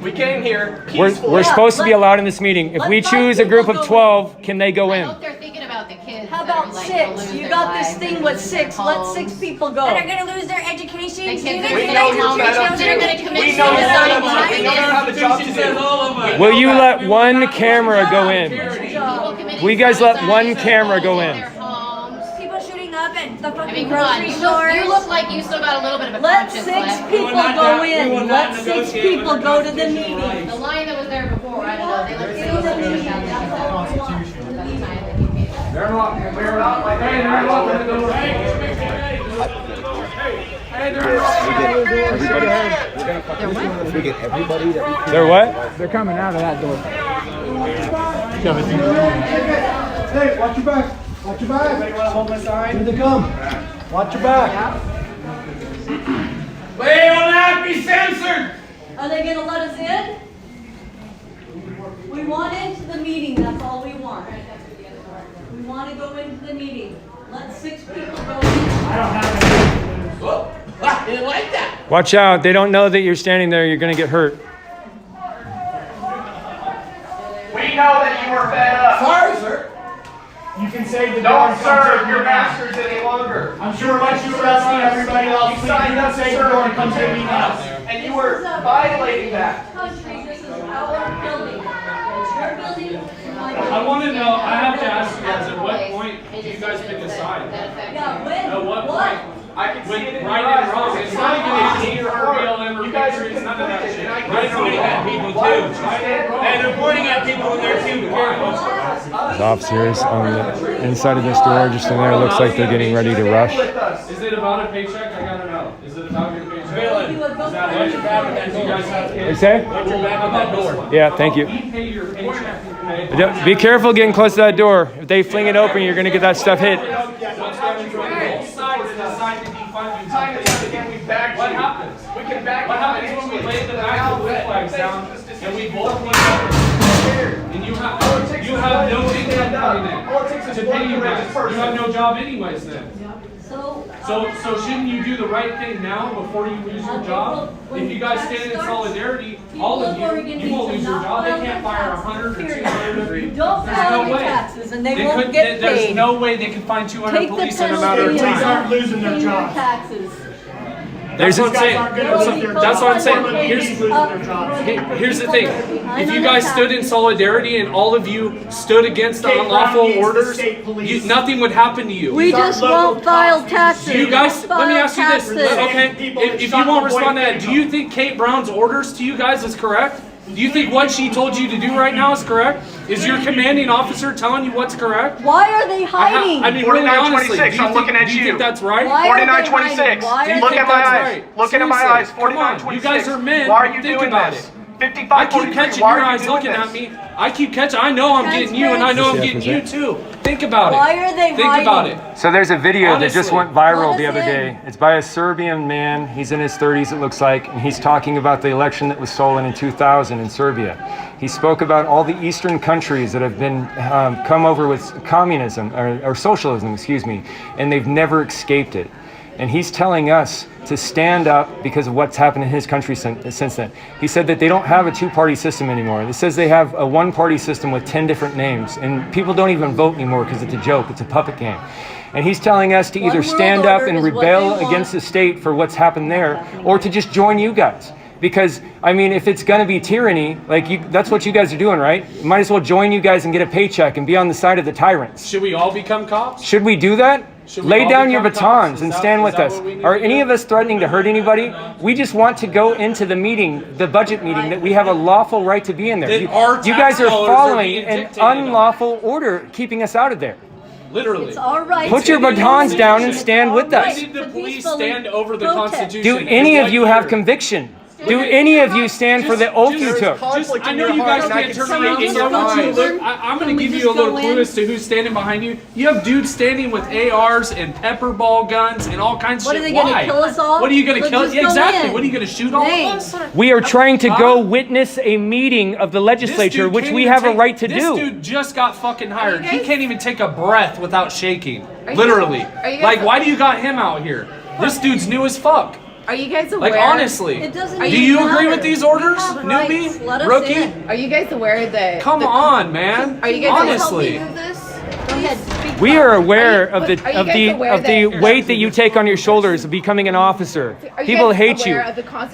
We came here We're peacefully. supposed to be allowed in this meeting. If we choose a group of 12, can they go I in? hope they're thinking about about the kids. How that are, about like, gonna 6? lose You their got this lives thing and with lose 6. their Let 6 homes. people go. That are gonna lose their education. The kids Students that are that gonna are lose their children are gonna commit We know you're suicide. not able to. We know you have a job to do. Will you let one camera go in? Will you guys let one camera go in? people shooting up at the I fucking mean, come on. grocery You stores. look like you still got a little bit of a Let conscience 6 left. people go in. Let 6 people go to the meeting. The line that was there before, I don't know. They let 6 people go down there. They're not. They're not. Hey, they're locking the door. Hey, they're We get everybody that we They're what? They're coming out of that door. Hey, watch your back. Watch your back. Anybody want to hold my sign? Here they come. Watch your back. They will not be censored. Are they gonna let us in? We want into the meeting, that's all we want. We want to go into the meeting. Let 6 people go in. I didn't like that. Watch out. They don't know that you're standing there. You're going to get hurt. We know that you are fed up. Sorry, sir. You can say the don't serve your masters any longer. I'm sure once you arresting everybody else, You signed up to serve and come taking us, and you were violating that. Country, this is our building. It's your building, it's my building. I want to know. I have to ask you guys. At what point do you guys pick a side? Yeah, when? At what point? I can see it in Right your and eyes. wrong. It's not even a team or BLM or You guys are Patriots. None of that conflicted, shit. and I Right can or see wrong. that. People Why too. would you stand wrong? And they're pointing at people in there too. The officers on the inside of this door, just in there, looks like they're getting ready to rush. Is it about a paycheck? I gotta know. Is it about your paycheck? You would go Is that what your back on that door? You guys have What you say? What's your back on that door? Yeah, thank you. We pay your paycheck. Be careful getting close to that door. If they fling it open, you're going to get that stuff hit. What's going to both sides decide to defund you? Time and time again, we bagged What you. happens? We can back What you happens when we financially. lay the back of the flags down and we both look up and you have no income coming in All it takes is to one pay you courageous guys? You person. have no job anyways then. So So shouldn't you do the right thing now before you lose your job? If you guys stand in solidarity, all of you won't lose your job. They can't fire 100 or 200. don't There's file no your way. taxes and they They won't couldn't- get There's paid. no way they can find 200 Take the police in a matter of penalty and time. losing their pay your jobs. taxes. That's what I'm saying. Go That's what I'm saying. pay Here's the thing. If you guys stood in solidarity and all of you stood against the unlawful orders, nothing would happen to you. We just won't file taxes. You guys, We won't let me file ask you this. taxes. Okay, if you won't respond to that, do you think Kate Brown's orders to you guys is correct? Do you think what she told you to do right now is correct? Is your commanding officer telling you what's correct? Why are they hiding? I mean, really honestly, 4926, I'm looking at do you you. think that's right? Why are they 4926. hiding? Why are Look they at my that's eyes. right? Look into my Seriously, eyes. come on. 4926. You guys are men. Why are you Think doing about this? it. 55, I keep 43. catching Why your are you eyes doing looking this? at me. I keep catching. I know I'm getting you, and I know I'm getting you too. Think about it. Why are they Think about hiding? it. So there's a video that just Honestly. went viral Let the us other in. day. It's by a Serbian man. He's in his 30s, it looks like, and he's talking about the election that was stolen in 2000 in Serbia. He spoke about all the Eastern countries that have been come over with communism or socialism, excuse me, and they've never escaped it. And he's telling us to stand up because of what's happened in his country since then. He said that they don't have a two-party system anymore. It says they have a one-party system with 10 different names, and people don't even vote anymore because it's a joke, it's a puppet game. And he's telling us to One either world stand up order and is what rebel they want. against the state for what's happened there, or to just join you guys. Because, I mean, if it's gonna be tyranny, like that's what you guys are doing, right? You might as well join you guys and get a paycheck and be on the side of the tyrants. Should we all become cops? Should we do that? Should we Lay all down your become batons cops? and Is stand that with us. what we need Are to any do? of us threatening to hurt anybody? We just want to go into the meeting, the budget meeting, that we have a lawful right to be in there. Then You, our you guys are tax dollars are following being an dictated on. unlawful order keeping us out of there. Literally. It's our right. Put your to be batons in down the and meeting. stand It's with our us. right Why did the to police peacefully stand over the protest. Constitution? Do any of you have conviction? Do any of you stand for the oath you took? I know you guys can't turn around, so I want you to look. I'm going to give you a little clue as to who's standing behind you. You have dudes standing with ARs and pepper ball guns and all kinds of What, shit. are they gonna Why? kill us all? What are you going to Let's kill? just Yeah, go exactly. in. What are you going to shoot all of Thanks. us? We are trying to go witness a meeting of the This legislature, dude which can't we even have a take- right to This do. dude just got fucking hired. He guys- can't even take a breath without shaking. Are you- Literally. are you guys- Like, why do you got him out here? This dude's new as fuck. Are you guys aware? Like, honestly. It doesn't Do even you agree matter. with these orders, We have rights. newbie, Let us rookie? in. Are you guys aware that? Come on, man. Are you guys Honestly. helping with this? Go ahead. Speak We are aware of the weight that you take on your shoulders of becoming an officer. People hate you.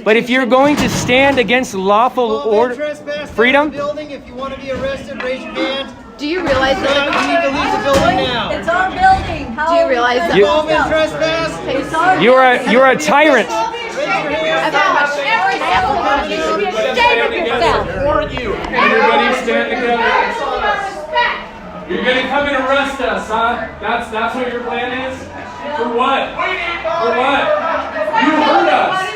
But if you're going to stand against lawful order, freedom. Building. If you want to be arrested, raise your hand. Do you realize that You need to leave the building now. It's our building. How Do you realize that- Involvement trespass. It's our You're a tyrant. Everybody stand together. You're gonna come and arrest us, huh? That's what your plan is? For what? For what? You heard us.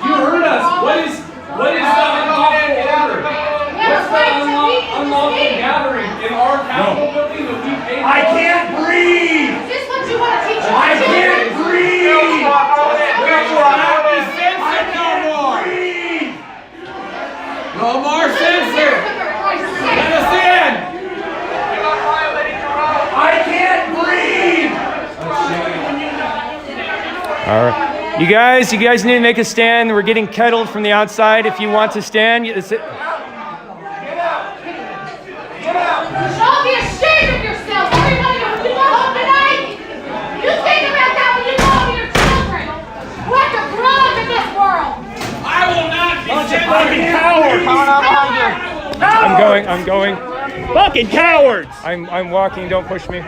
You heard us. What is the unlawful order? What's the unlawful gathering in our Capitol building that we paid for? I can't breathe! Is this what you want to teach us? I can't breathe! No more censor! Let us in! I can't breathe! All right. You guys need to make a stand. We're getting kettled from the outside. If you want to stand, You should all be ashamed of yourselves. Everybody who you go home tonight. You think about that when you go home to your children. Who have to grow up in this world. I will not be Fucking cowards! I'm going. Fucking cowards! I'm walking, don't push me.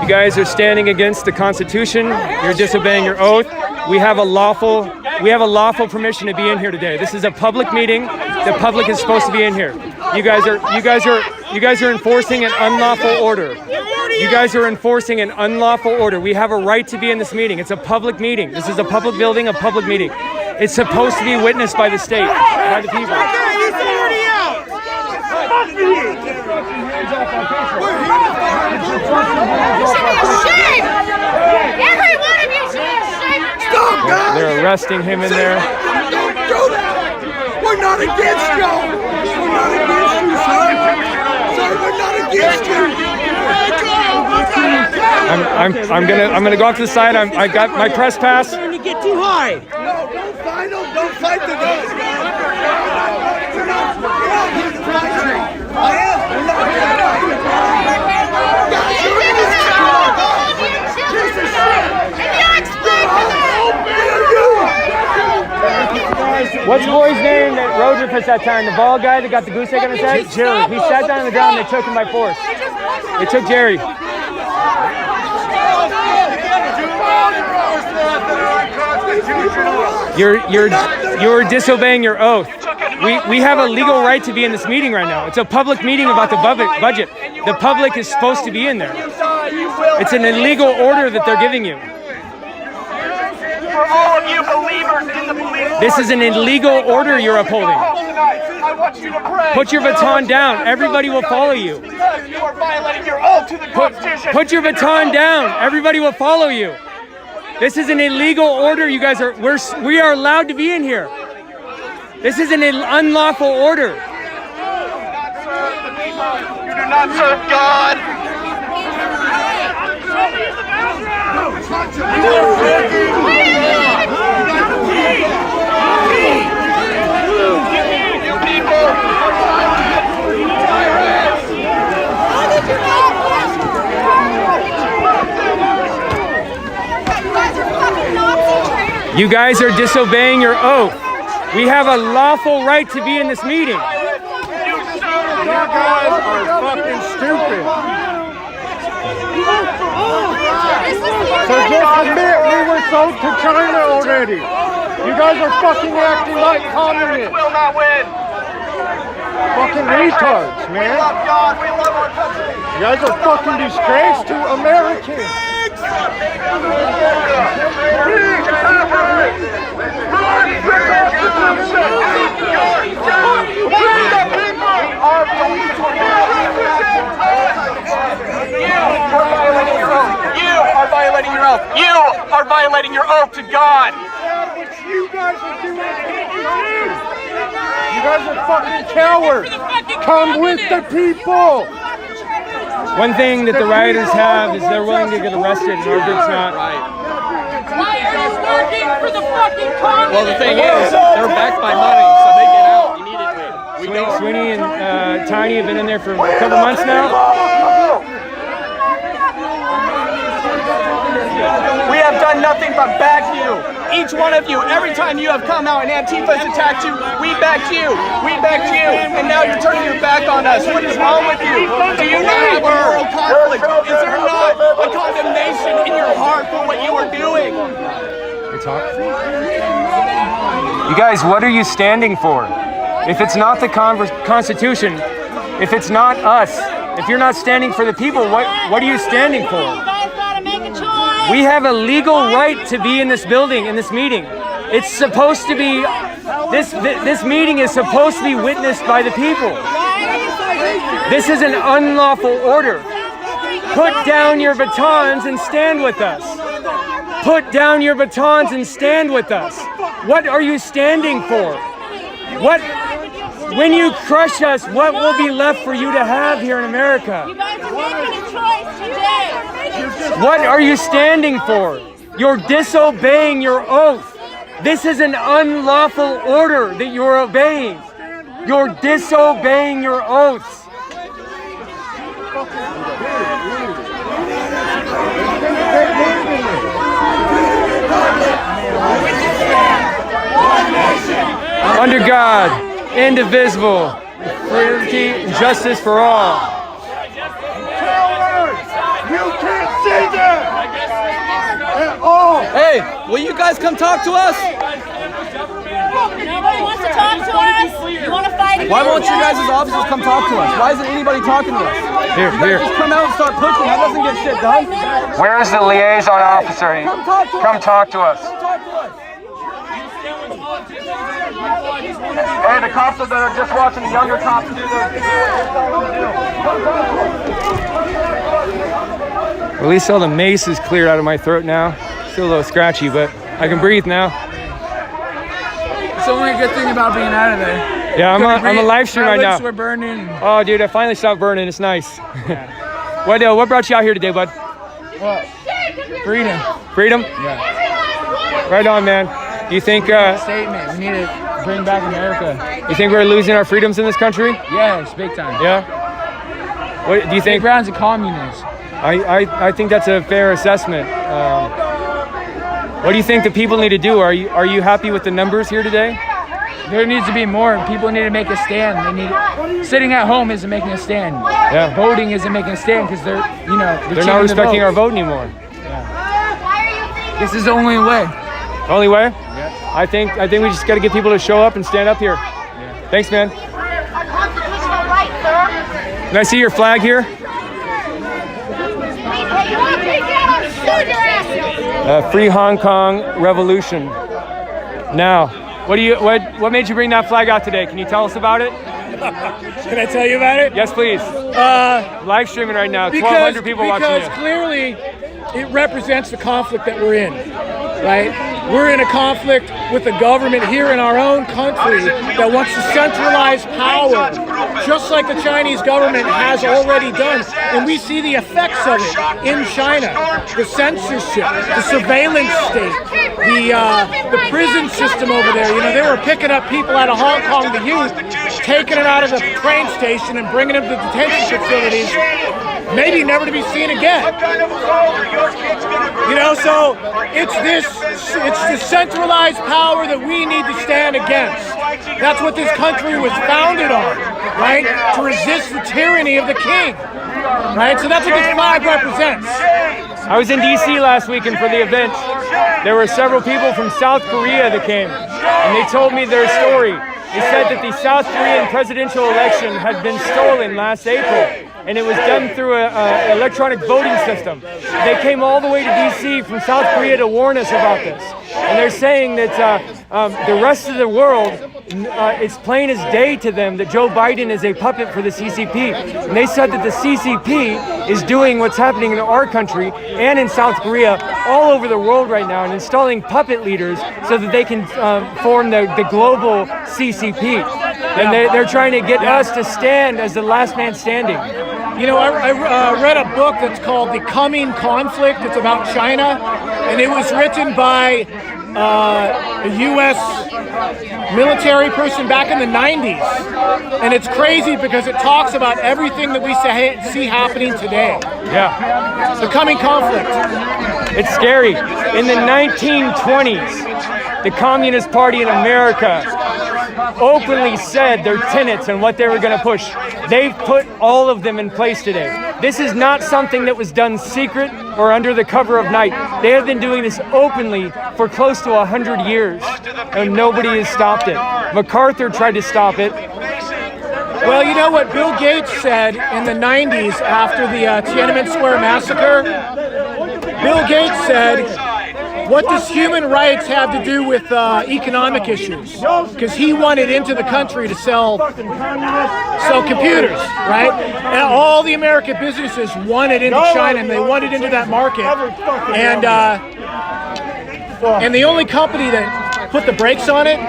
You guys are standing against the Constitution. You're disobeying your oath. We have a lawful permission to be in here today. This is a public meeting. The public is supposed to be in here. You guys are enforcing an unlawful order. You guys are enforcing an unlawful order. We have a right to be in this meeting. It's a public meeting. This is a public building, a public meeting. It's supposed to be witnessed by the state, by the people. Every one of you should be ashamed. Stop, guys! They're arresting him in there. Don't do that! We're not against you! We're not against you, sir! Sir, we're not against you! I'm gonna go off to the side. I got my press pass. Starting to get too high. No, don't fight them. Don't fight the guys. We're not here to fight you. I am. We're not here to fight you. Guys, you're in this car. Piece of shit. What's the boy's name that rode with us that time? The bald guy that got the goose egg on his head? Jerry. He sat down on the ground and they took him by force. They took Jerry. You're disobeying your oath. We have a legal right to be in this meeting right now. It's a public meeting about the budget. The public is supposed to be in there. It's an illegal order that they're giving you. For all of you believers in the police force, This is an illegal order you're upholding. I want you to pray. Put your baton down. Everybody will follow you. Because you are violating your oath to the Constitution. Put your baton down. Everybody will follow you. This is an illegal order. You guys we are allowed to be in here. This is an unlawful order. You do not serve God. You guys are disobeying your oath. We have a lawful right to be in this meeting. You guys are fucking stupid. So just admit we were sold to China already. You guys are fucking acting like communists. Will not win. Fucking retards, We man. love God. We love our country. You guys are fucking disgrace to Americans. You are violating your oath to God. What you guys are doing. You guys are fucking cowards. Come with the people. One thing that the rioters have is they're willing to get arrested, and our group's not. Rioters working for the fucking communists. Well, the thing is, they're backed by money, so they get out immediately. Sweeney and Tiny have been in there for a couple months now. nothing but back you. Each one of you, every time you have come out and Antifa's attacked you, we backed you. We backed you. And now you're turning your back on us. What is wrong with you? Do you not have a moral conflict? Is there not a condemnation in your heart for what you are doing? You guys, what are you standing for? If it's not the Constitution, if it's not us, if you're not standing for the people, what are you standing for? We have a legal right to be in this building, in this meeting. It's supposed to be, this meeting is supposed to be witnessed by the people. This is an unlawful order. Put down your batons and stand with us. Put down your batons and stand with us. What are you standing for? When you crush us, what will be left for you to have here in America? You guys are making a choice today. What are you standing for? You're disobeying your oath. This is an unlawful order that you're obeying. You're disobeying your oaths. Under God, indivisible, liberty and justice for all. You can't say that at all. Hey, will you guys come talk to us? Nobody wants to talk to us. You want to fight again? Why won't you guys as officers come talk to us? Why isn't anybody talking to us? Here. Just come out and start pushing. That doesn't get shit done. Where is the liaison officer? Come talk to us. Hey, the cops that are just watching the younger cops do their At least all the mace is cleared out of my throat now. Still a little scratchy, but I can breathe now. It's the only good thing about being out of there. Yeah, I'm a live stream right now. Lips were burning. Oh, dude, I finally stopped burning. It's nice. What brought you out here today, bud? What? Freedom. Freedom? Yeah. Right on, man. You think? Statement. We need to bring back America. You think we're losing our freedoms in this country? Yes, big time. Yeah. What do you think? Brown's a communist. I think that's a fair assessment. What do you think the people need to do? Are you happy with the numbers here today? There needs to be more. People need to make a stand. Sitting at home isn't making a stand. Yeah. Voting isn't making a stand because they're not respecting our vote anymore. Yeah. This is the only way. Only way? Yeah. I think we just got to get people to show up and stand up here. Yeah. Thanks, man. Can I see your flag here? Free Hong Kong Revolution. Now, what made you bring that flag out today? Can you tell us about it? Can I tell you about it? Yes, please. Live streaming right now. 1,200 people watching you. Because clearly, it represents the conflict that we're in, right? We're in a conflict with the government here in our own country that wants to centralize power, just like the Chinese government has already done. And we see the effects of it in China. The censorship, the surveillance state, the prison system over there. You know, they were picking up people out of Hong Kong, the youth, taking them out of the train station and bringing them to detention facilities, maybe never to be seen again. You know, so it's the centralized power that we need to stand against. That's what this country was founded on, right? To resist the tyranny of the king, right? So that's what this flag represents. I was in DC last weekend for the event. There were several people from South Korea that came, and they told me their story. They said that the South Korean presidential election had been stolen last April, and it was done through an electronic voting system. They came all the way to DC from South Korea to warn us about this. And they're saying that the rest of the world, it's plain as day to them that Joe Biden is a puppet for the CCP. And they said that the CCP is doing what's happening in our country and in South Korea, all over the world right now, and installing puppet leaders so that they can form the global CCP. And they're trying to get us to stand as the last man standing. You know, I read a book that's called The Coming Conflict. It's about China, and it was written by a U.S. military person back in the 90s. And it's crazy because it talks about everything that we see happening today. Yeah. The coming conflict. It's scary. In the 1920s, the Communist Party in America openly said their tenets and what they were going to push. They've put all of them in place today. This is not something that was done secret or under the cover of night. They have been doing this openly for close to 100 years, and nobody has stopped it. MacArthur tried to stop it. Well, you know what Bill Gates said in the 90s after the Tiananmen Square massacre? Bill Gates said, what does human rights have to do with economic issues? Because he wanted into the country to sell computers, right? And all the American businesses wanted into China, and they wanted into that market. And the only company that put the brakes on it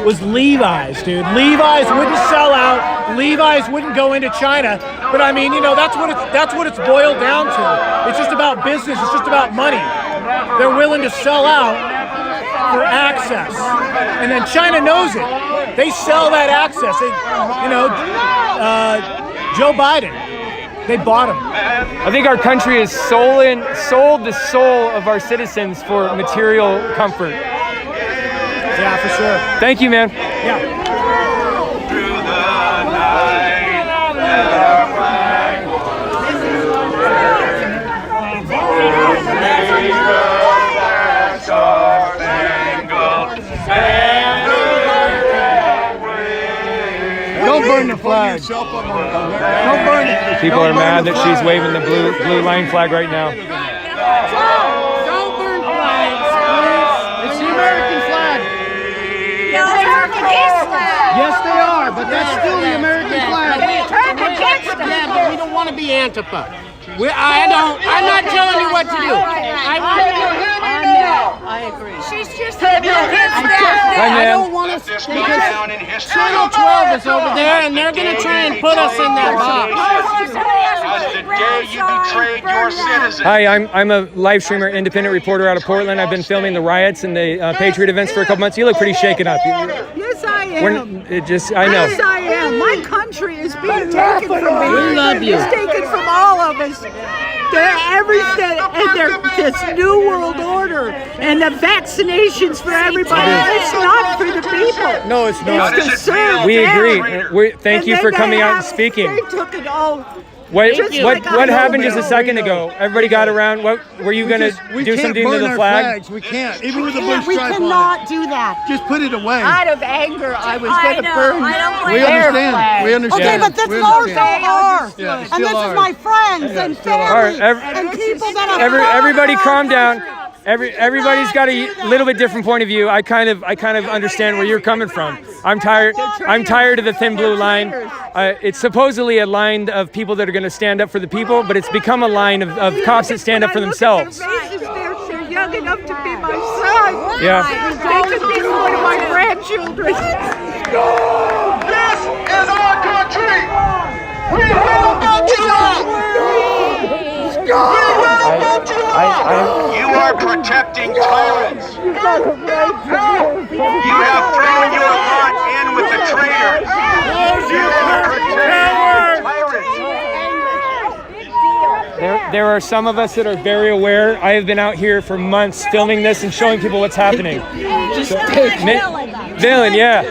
was Levi's, dude. Levi's wouldn't sell out. Levi's wouldn't go into China. But I mean, you know, that's what it's boiled down to. It's just about business. It's just about money. They're willing to sell out for access, and then China knows it. They sell that access. Joe Biden, they bought him. I think our country has sold the soul of our citizens for material comfort. Yeah, for sure. Thank you, man. Yeah. Don't burn the flag. Don't burn it. People are mad that she's waving the blue line flag right now. Don't burn flags, please. It's the American flag. No, turn against flag. Yes, they are, but that's still the American flag. Turn against them. Yeah, but we don't want to be Antifa. I'm not telling you what to do. I agree. She's just against that. I don't want us because Channel 12 is over there, and they're going to try and put us in that box. The day you betrayed your citizens. Hi, I'm a live streamer, independent reporter out of Portland. I've been filming the riots and the Patriot events for a couple months. You look pretty shaken up. Yes, I am. I know. Yes, I am. My country is being taken from me. We love you. It's taken from all of us. This new world order and the vaccinations for everybody. It's not for the people. No, it's not. It's to serve We them. agree. Thank you for coming out and speaking. They took it all. What happened just a second ago? Everybody got around. What were you going to do something to the flag? We can't. Even with the Bush We stripe on cannot do that. it. Just put it away. Out of anger, I was going to burn We their understand. flag. We understand. Okay, but this We is ours understand. ours. Yeah, it's And still this ours. is my friends and family and people that have Everybody calm down. Everybody's got a little bit different point of view. I kind of understand where you're coming from. I'm tired of the thin blue line. It's supposedly a line of people that are going to stand up for the people, but it's become a line of cops that stand up for themselves. They're young enough to be my son. Yeah. They could be one of my grandchildren. This is our country. We will not You are protecting tyrants. You have thrown your lot in with the traitors. You are protecting tyrants. There are some of us that are very aware. I have been out here for months filming this and showing people what's happening. Dylan, yeah.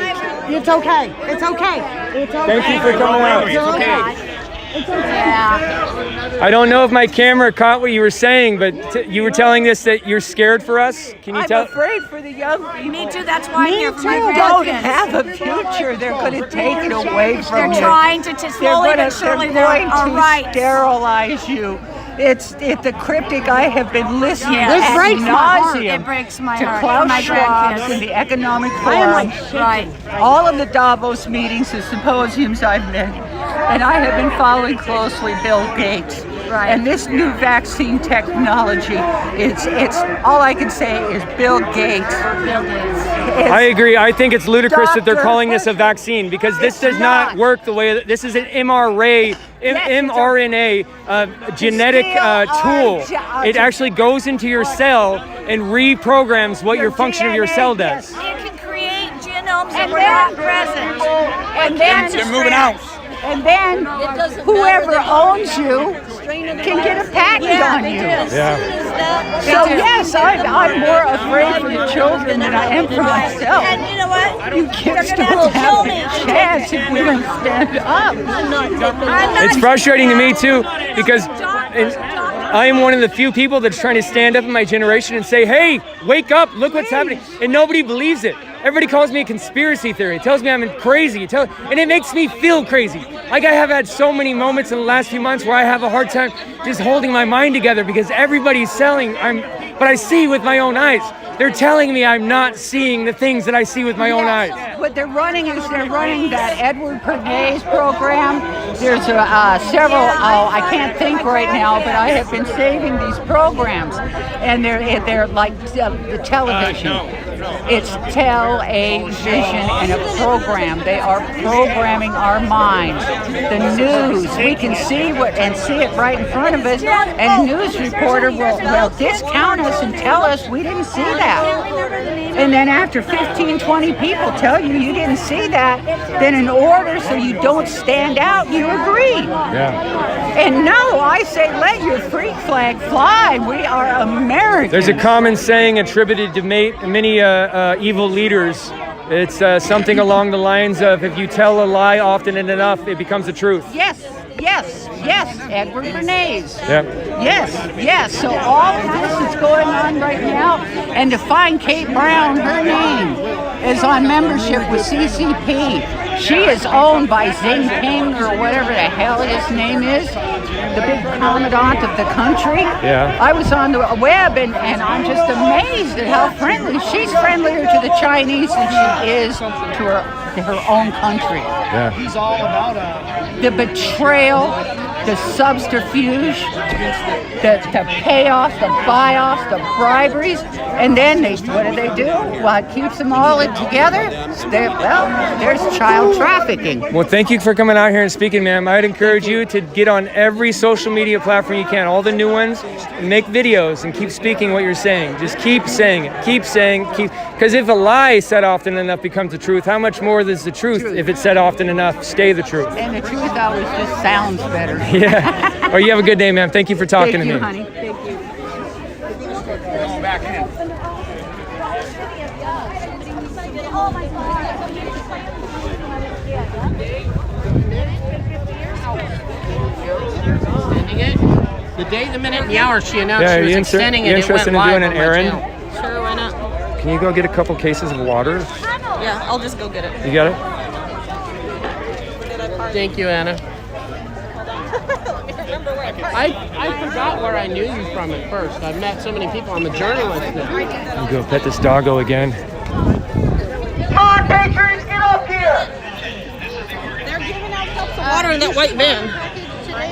It's okay. It's okay. It's okay. Thank you for coming out. It's okay. It's okay. I don't know if my camera caught what you were saying, but you were telling us that you're scared for us. Can you tell? I'm afraid for the young people. Me too, that's why I'm here for my They don't grandkids. have a future. They're going to take it away from you. They're trying to slowly but surely They're going our to rights. sterilize you. It's the cryptic. I have been listening This breaks ad my heart. nauseam It breaks my to heart. Klaus My Schwab grandkids. and the Economic I am Forum. right. All of the Davos meetings and symposiums I've been, and I have been following closely Bill Gates. Right. And this new vaccine technology, it's all I can say is Bill Gates. I agree. I think it's ludicrous that they're Dr. calling this a vaccine because this It's does not not. work the way that this is an mRNA genetic tool. It actually goes into your cell and reprograms what your function of your cell does. It can create genomes that were not present. And then They're moving out. And then whoever owns you can get a patent on you. Yeah. So yes, I'm more afraid for the children than I am for myself. And you know what? You kids don't have a chance if we don't stand up. It's frustrating to me too, because I am one of the few people that's trying to stand up in my generation and say, hey, wake up, look what's happening. And nobody believes it. Everybody calls me a conspiracy theory. It tells me I'm crazy. And it makes me feel crazy. Like I have had so many moments in the last few months where I have a hard time just holding my mind together because everybody's selling, but I see with my own eyes. They're telling me I'm not seeing the things that I see with my own eyes. What they're running that Edward Bernays program. There's several, I can't think right now, but I have been saving these programs. And they're like the television. It's television and a program. They are programming our minds. The news, we can see it right in front of us, and a news reporter will discount us and tell us we didn't see that. And then after 15, 20 people tell you didn't see that, then in order so you don't stand out, you agree. Yeah. And no, I say let your freak flag fly. We are Americans. There's a common saying attributed to many evil leaders. It's something along the lines of, if you tell a lie often and enough, it becomes a truth. Yes, Edward Bernays. Yeah. Yes. So all of this is going on right now. And to find Kate Brown, her name is on membership with CCP. She is owned by Jinping or whatever the hell his name is, the big commandant of the country. Yeah. I was on the web and I'm just amazed at how friendly. She's friendlier to the Chinese than she is to her own country. Yeah. He's all about the betrayal, the subterfuge, the payoff, the buy-off, the briberies, and then what do? What keeps them all together? There's child trafficking. Well, thank you for coming out here and speaking, ma'am. I'd encourage you to get on every social media platform you can, all the new ones, and make videos and keep speaking what you're saying. Just keep saying it. Because if a lie said often enough becomes the truth, how much more does the truth, if it's said often enough, stay the truth? And the truth always just sounds better. Yeah. Well, you have a good day, ma'am. Thank you for talking to me. Thank you, honey. Thank you. back in. The day, the minute, and the hour she announced she was extending it, it went interested in live doing on an my errand? channel. Sure, why not? Can you go get a couple cases of water? Yeah, I'll just go get it. You got it? Thank you, Anna. I forgot where I knew you from at first. I've met so many people. I'm a journalist now. I'm go pet this doggo again. Come on, Patriots, get up here! They're giving out cups of water in that white van.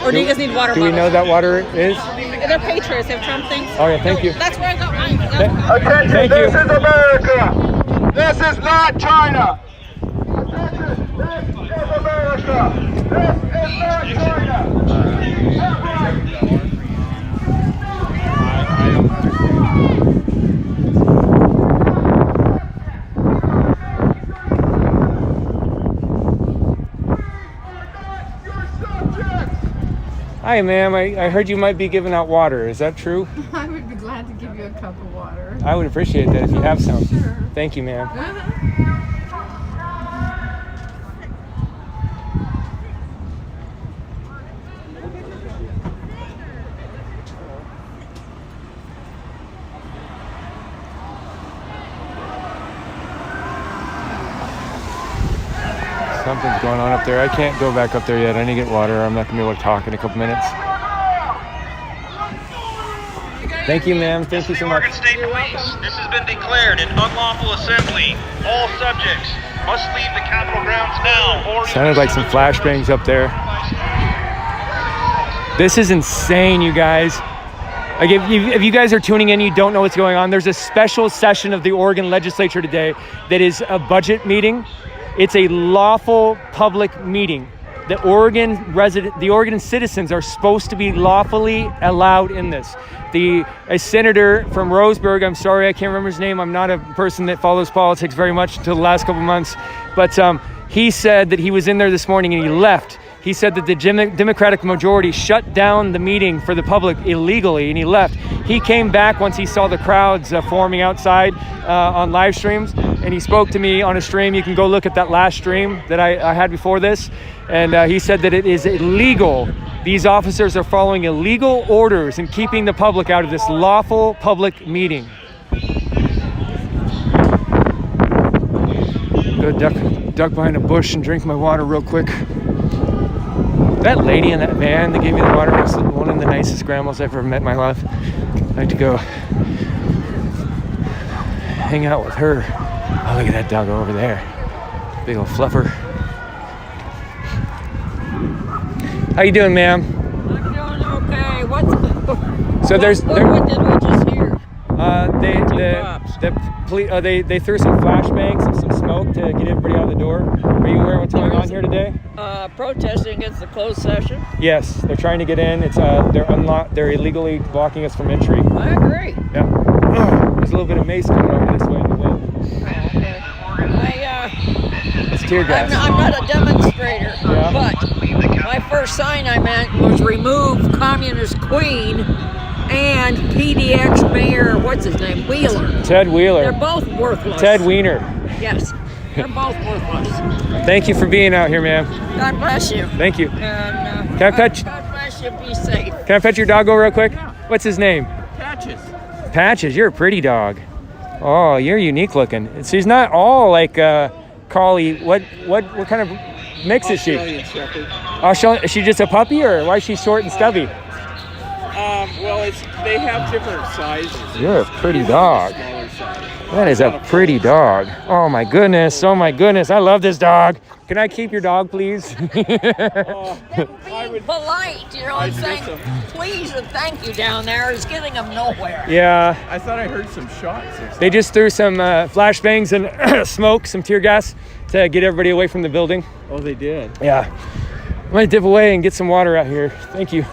Or do you guys need water Do we know that water is? They're Patriots. They have Trump things. Oh, yeah, thank you. That's where I got mine. Attention, Thank this you. is America. This is not China. Attention, this is America. This is not China. That's right. Hi, ma'am. I heard you might be giving out water. Is that true? I would be glad to give you a cup of water. I would appreciate that if you have some. Sure. Thank you, ma'am. Something's going on up there. I can't go back up there yet. I need to get water. I'm not going to be able to talk in a couple minutes. Thank you, ma'am. Thank you so much. Oregon State Police, this has been declared an unlawful assembly. All subjects must leave the Capitol grounds now, or Sounded like some flashbangs up there. This is insane, you guys. Like if you guys are tuning in, you don't know what's going on. There's a special session of the Oregon legislature today that is a budget meeting. It's a lawful public meeting. The Oregon citizens are supposed to be lawfully allowed in this. A senator from Roseburg, I'm sorry, I can't remember his name. I'm not a person that follows politics very much until the last couple months. But he said that he was in there this morning and he left He said that the Democratic majority shut down the meeting for the public illegally, and he left. He came back once he saw the crowds forming outside on live streams, and he spoke to me on a stream. You can go look at that last stream that I had before this, and he said that it is illegal. These officers are following illegal orders and keeping the public out of this lawful public meeting. Go duck behind a bush and drink my water real quick. That lady in that van that gave me the water was one of the nicest grandmas I've ever met in my life. I'd like to go hang out with her. Oh, look at that dog over there. Big old fluffer. How you doing, ma'am? I'm doing okay. What's So there's what did we just hear? They threw some flashbangs and some smoke to get everybody out the door. Are you aware of what's going on here today? Protesting against the closed session. Yes, they're trying to get in. It's they're illegally blocking us from entry. I agree. Yeah. There's a little bit of mace coming over this way in the wind. Okay. It's tear gas. I'm not a demonstrator, Yeah. but my first sign I meant was remove Communist Queen and PDX Mayor, what's his name, Wheeler. Ted Wheeler. They're both worthless. Ted Wiener. Yes, they're both worthless. Thank you for being out here, ma'am. God bless you. Thank you. And Can I pet? God bless you. Be safe. Can I pet your doggo real quick? What's his name? Patches. Patches. You're a pretty dog. Oh, you're unique looking. She's not all like collie. What kind of mix is she? Australian Shepherd. Australian. Is she just a puppy, or why is she short and stubby? Well, they have different sizes. You're a pretty dog. Smaller size. That is a pretty dog. Oh my goodness. Oh my goodness. I love this dog. Can I keep your dog, please? Being polite, you know what I'm saying? Please and thank you down there is getting them nowhere. Yeah. I thought I heard some shots. They just threw some flashbangs and smoke, some tear gas to get everybody away from the building. Oh, they did? Yeah. I'm gonna dip away and get some water out here. Thank you.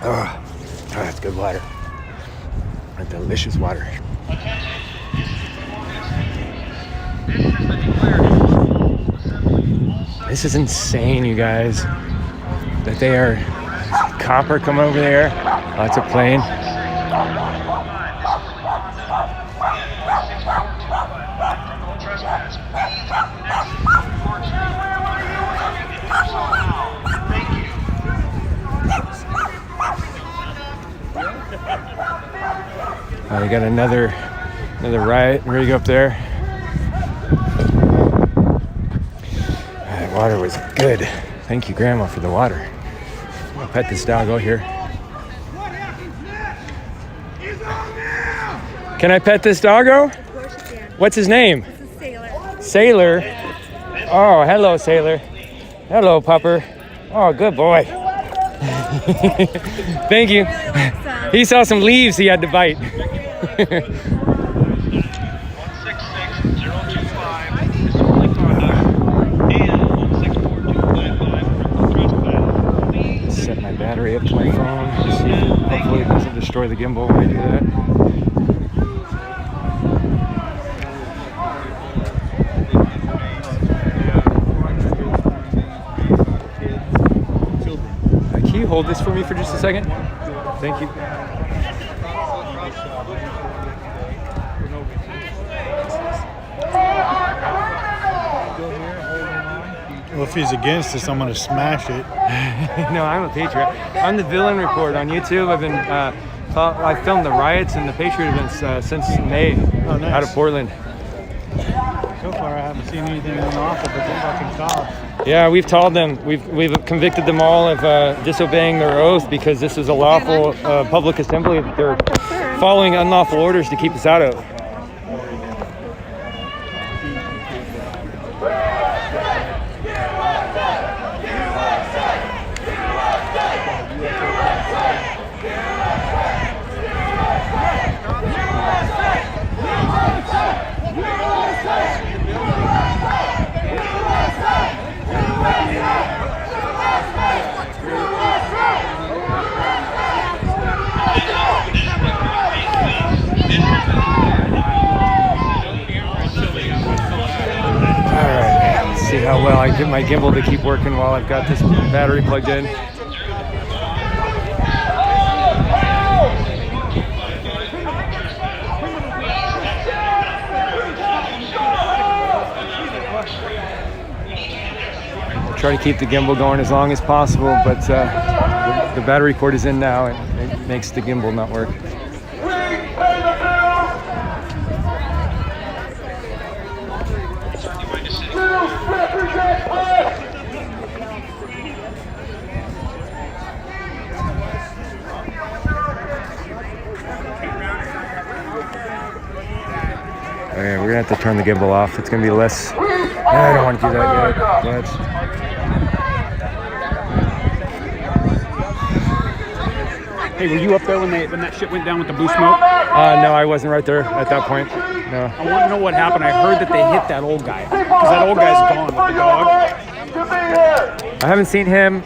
Oh, that's good water. That's delicious water. This is insane, you guys. That they are copper come over there. Lots of plane. Oh, they got another riot rig up there. That water was good. Thank you, Grandma, for the water. I'll pet this doggo here. Can I pet this doggo? Of course you can. What's his name? This is Sailor. Sailor. Oh, hello, Sailor. Hello, pupper. Oh, good boy. Thank you. He saw some leaves he had to bite. Set my battery up to my phone. See if hopefully it doesn't destroy the gimbal when I do that. Can you hold this for me for just a second? Thank you. Well, if he's against us, I'm going to smash it. No, I'm a patriot. I'm the Villain Report on YouTube. I've been, I filmed the riots and the Patriot events since May out of Portland. So far, I haven't seen anything unlawful but the fucking cops. Yeah, we've told them, we've convicted them all of disobeying their oath because this is a lawful public assembly that they're following unlawful orders to keep us out of. my gimbal to keep working while I've got this battery plugged in. Try to keep the gimbal going as long as possible, but the battery cord is in now and it makes the gimbal not work. Okay, we're gonna have to turn the gimbal off. It's gonna be less. I don't want to do that yet. Hey, were you up there when that shit went down with the blue smoke? No, I wasn't right there at that point. No. I want to know what happened. I heard that they hit that old guy because that old guy's gone with the dog. I haven't seen him.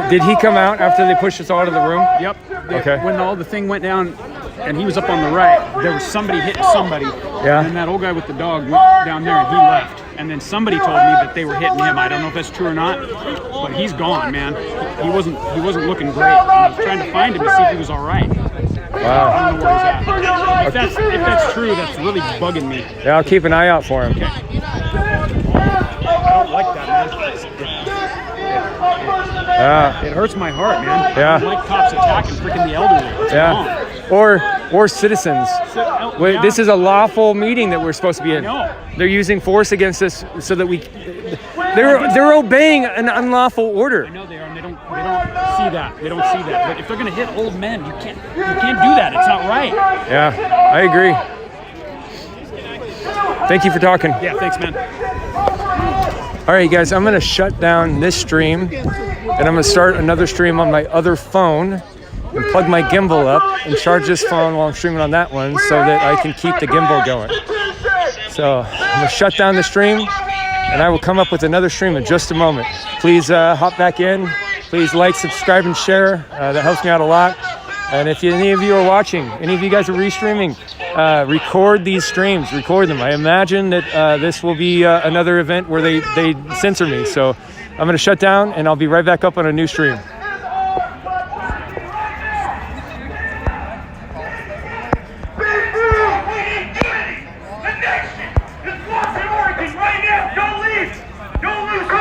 Did he come out after they pushed us all out of the room? Yep. Okay. When all the thing went down and he was up on the right, there was somebody hitting somebody. Yeah. And then that old guy with the dog went down there and he left. And then somebody told me that they were hitting him. I don't know if that's true or not, but he's gone, man. He wasn't looking great. I was trying to find him to see if he was all right. Wow. I don't know where he's at. If that's true, that's really bugging me. Yeah, I'll keep an eye out for him. Okay. I don't like that, man. Yeah. It hurts my heart, man. Yeah. I don't like cops attacking freaking the elderly. It's wrong. Or citizens. Wait, this is a lawful meeting that we're supposed to be in. They're using force against us so that they're obeying an unlawful order. I know they are, and they don't see that. They don't see that. But if they're gonna hit old men, you can't do that. It's not right. Yeah, I agree. Thank you for talking. Yeah, thanks, man. All right, guys, I'm gonna shut down this stream, and I'm gonna start another stream on my other phone and plug my gimbal up and charge this phone while I'm streaming on that one so that I can keep the gimbal going. So I'm gonna shut down the stream and I will come up with another stream in just a moment. Please hop back in. Please like, subscribe, and share. That helps me out a lot. And if any of you are watching, any of you guys are restreaming, record these streams, record them. I imagine that this will be another event where they censor me. So I'm gonna shut down and I'll be right back up on a new stream.